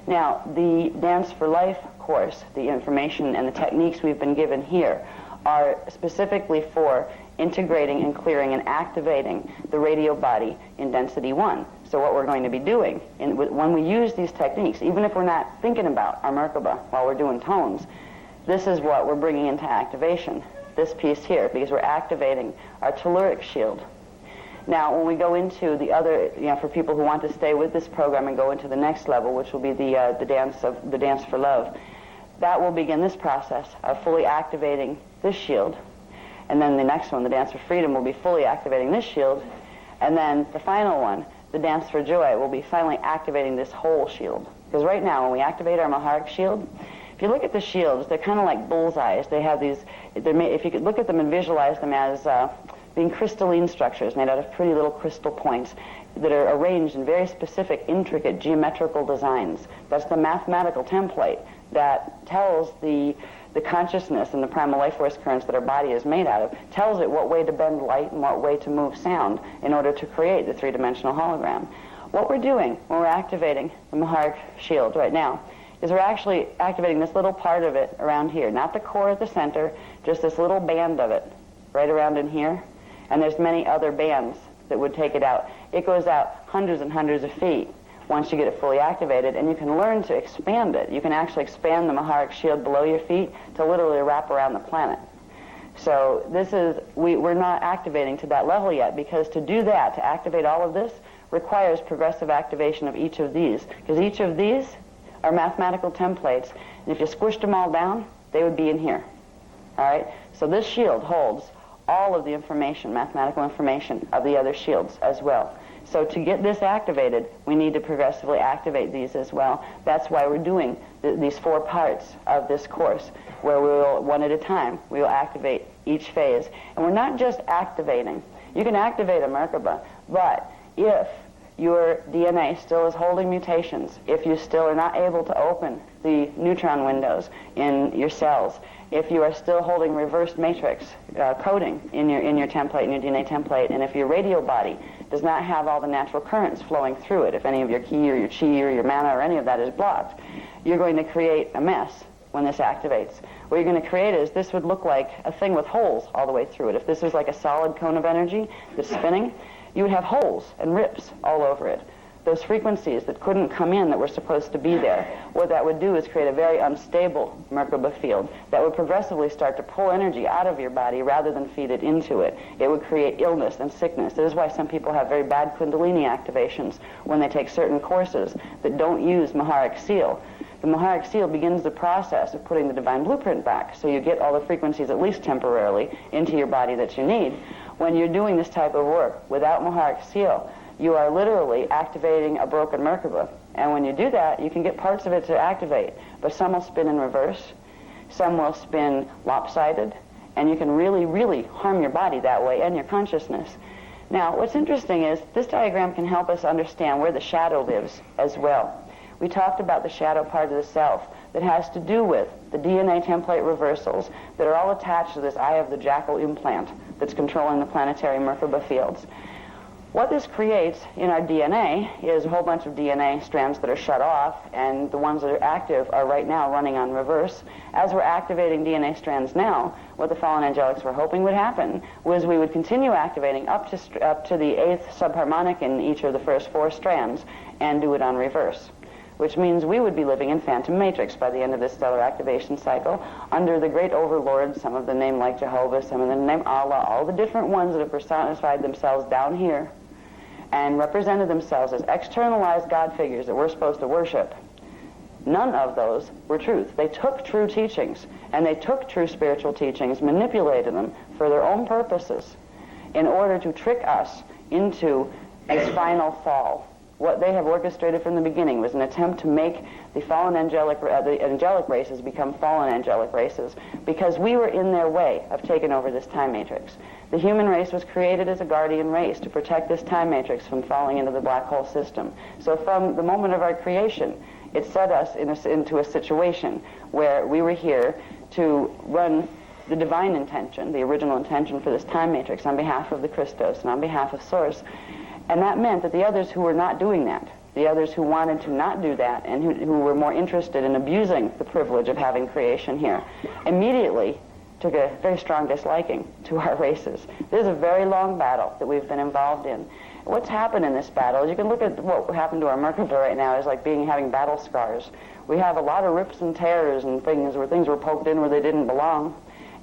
Now, the Dance for Life course, the information and the techniques we've been given here are specifically for integrating and clearing and activating the radio body in density 1. So what we're going to be doing, when we use these techniques, even if we're not thinking about our Merkaba while we're doing tones, this is what we're bringing into activation, this piece here, because we're activating our telluric shield. Now, when we go into the other, for people who want to stay with this program and go into the next level, which will be the Dance for Love, that will begin this process of fully activating this shield. And then the next one, the Dance for Freedom, will be fully activating this shield. And then the final one, the Dance for Joy, will be finally activating this whole shield. Because right now, when we activate our Maharic shield, if you look at the shields, they're kind of like bullseyes. They have these, if you could look at them and visualize them as being crystalline structures made out of pretty little crystal points that are arranged in very specific, intricate geometrical designs. That's the mathematical template that tells the consciousness and the primal life force currents that our body is made out of, tells it what way to bend light and what way to move sound in order to create the three-dimensional hologram. What we're doing when we're activating the Maharic shield right now is we're actually activating this little part of it around here, not the core at the center, just this little band of it right around in here. And there's many other bands that would take it out. It goes out hundreds and hundreds of feet once you get it fully activated, and you can learn to expand it. You can actually expand the Maharic shield below your feet to literally wrap around the planet. So this is, we're not activating to that level yet, because to do that, to activate all of this, requires progressive activation of each of these, because each of these are mathematical templates, and if you squished them all down, they would be in here. All right? So this shield holds all of the information, mathematical information, of the other shields as well. So to get this activated, we need to progressively activate these as well. That's why we're doing these 4 parts of this course, where we will, one at a time, we will activate each phase. And we're not just activating. You can activate a Merkaba, but if your DNA still is holding mutations, if you still are not able to open the neutron windows in your cells, if you are still holding reversed matrix coding in your template, in your DNA template, and if your radio body does not have all the natural currents flowing through it, if any of your ki or your chi or your mana or any of that is blocked, you're going to create a mess when this activates. What you're going to create is, this would look like a thing with holes all the way through it. If this was like a solid cone of energy that's spinning, you would have holes and rips all over it. Those frequencies that couldn't come in that were supposed to be there, what that would do is create a very unstable Merkaba field that would progressively start to pull energy out of your body rather than feed it into it. It would create illness and sickness. This is why some people have very bad Kundalini activations when they take certain courses that don't use Maharic seal. The Maharic seal begins the process of putting the divine blueprint back, so you get all the frequencies, at least temporarily, into your body that you need. When you're doing this type of work without Maharic seal, you are literally activating a broken Merkaba. And when you do that, you can get parts of it to activate, but some will spin in reverse, some will spin lopsided, and you can really, really harm your body that way and your consciousness. Now, what's interesting is this diagram can help us understand where the shadow lives as well. we talked about the shadow part of the self that has to do with the DNA template reversals that are all attached to this eye of the jackal implant that's controlling the planetary Merkaba fields. What this creates in our DNA is a whole bunch of DNA strands that are shut off, and the ones that are active are right now running on reverse. As we're activating DNA strands now, what the fallen angelics were hoping would happen was we would continue activating up to the 8th subharmonic in each of the first 4 strands and do it on reverse, which means we would be living in phantom matrix by the end of this stellar activation cycle under the great overlords, some of them named like Jehovah, some of them named Allah, all the different ones that have personified themselves down here and represented themselves as externalized God figures that we're supposed to worship. None of those were truth. They took true teachings, and they took true spiritual teachings, manipulated them for their own purposes in order to trick us into this final fall. What they have orchestrated from the beginning was an attempt to make the fallen angelic, the angelic races become fallen angelic races, because we were in their way of taking over this time matrix. The human race was created as a guardian race to protect this time matrix from falling into the black hole system. So from the moment of our creation, it set us into a situation where we were here to run the divine intention, the original intention for this time matrix on behalf of the Christos and on behalf of Source. And that meant that the others who were not doing that, the others who wanted to not do that and who were more interested in abusing the privilege of having creation here, immediately took a very strong disliking to our races. This is a very long battle that we've been involved in. What's happened in this battle, you can look at what happened to our Merkaba right now as like having battle scars. We have a lot of rips and tears and things where things were poked in where they didn't belong.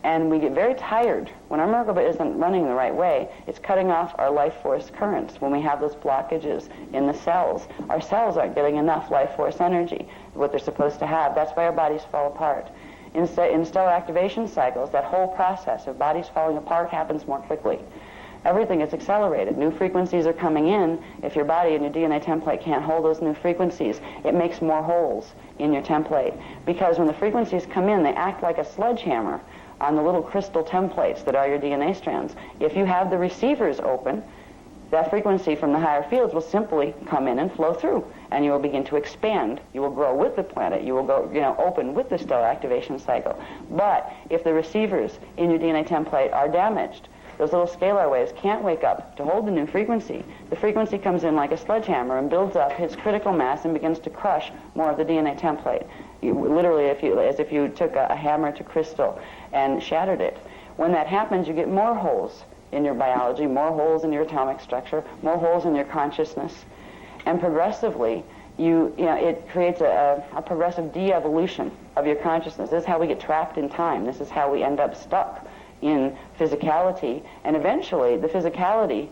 And we get very tired. When our Merkaba isn't running the right way, it's cutting off our life force currents. When we have those blockages in the cells, our cells aren't getting enough life force energy, what they're supposed to have. That's why our bodies fall apart. In stellar activation cycles, that whole process of bodies falling apart happens more quickly. Everything is accelerated. New frequencies are coming in. If your body and your DNA template can't hold those new frequencies, it makes more holes in your template. Because when the frequencies come in, they act like a sledgehammer on the little crystal templates that are your DNA strands. If you have the receivers open, that frequency from the higher fields will simply come in and flow through, and you will begin to expand. You will grow with the planet. You will go, open with the stellar activation cycle. But if the receivers in your DNA template are damaged, those little scalar waves can't wake up to hold the new frequency. The frequency comes in like a sledgehammer and builds up its critical mass and begins to crush more of the DNA template. Literally, as if you took a hammer to crystal and shattered it. When that happens, you get more holes in your biology, more holes in your atomic structure, more holes in your consciousness. And progressively, it creates a progressive de-evolution of your consciousness. This is how we get trapped in time. This is how we end up stuck in physicality. And eventually, the physicality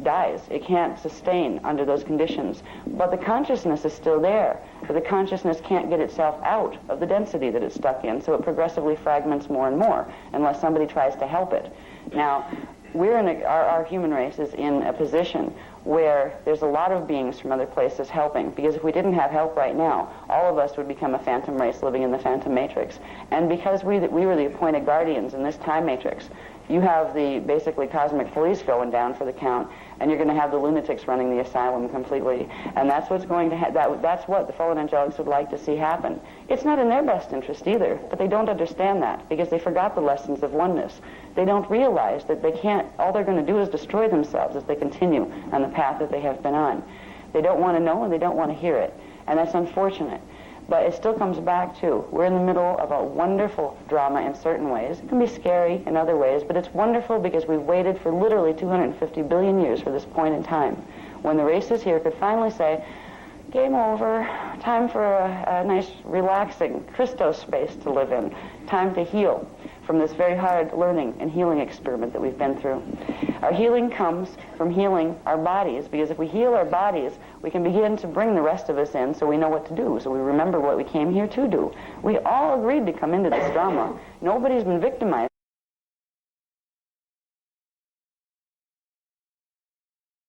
dies. It can't sustain under those conditions. But the consciousness is still there. But the consciousness can't get itself out of the density that it's stuck in, so it progressively fragments more and more unless somebody tries to help it. Now, our human race is in a position where there's a lot of beings from other places helping, because if we didn't have help right now, all of us would become a phantom race living in the phantom matrix. And because we were the appointed guardians in this time matrix, you have the basically cosmic police going down for the count, and you're going to have the lunatics running the asylum completely. And that's what's going to that's what the fallen angelics would like to see happen. It's not in their best interest either, but they don't understand that because they forgot the lessons of oneness. They don't realize that they can't, all they're going to do is destroy themselves as they continue on the path that they have been on. They don't want to know and they don't want to hear it. And that's unfortunate. But it still comes back to, we're in the middle of a wonderful drama in certain ways. It can be scary in other ways, but it's wonderful because we've waited for literally 250 billion years for this point in time, when the races here could finally say, game over, time for a nice, relaxing Christos space to live in, time to heal from this very hard learning and healing experiment that we've been through. Our healing comes from healing our bodies, because if we heal our bodies, we can begin to bring the rest of us in so we know what to do, so we remember what we came here to do. We all agreed to come into this drama. Nobody's been victimized.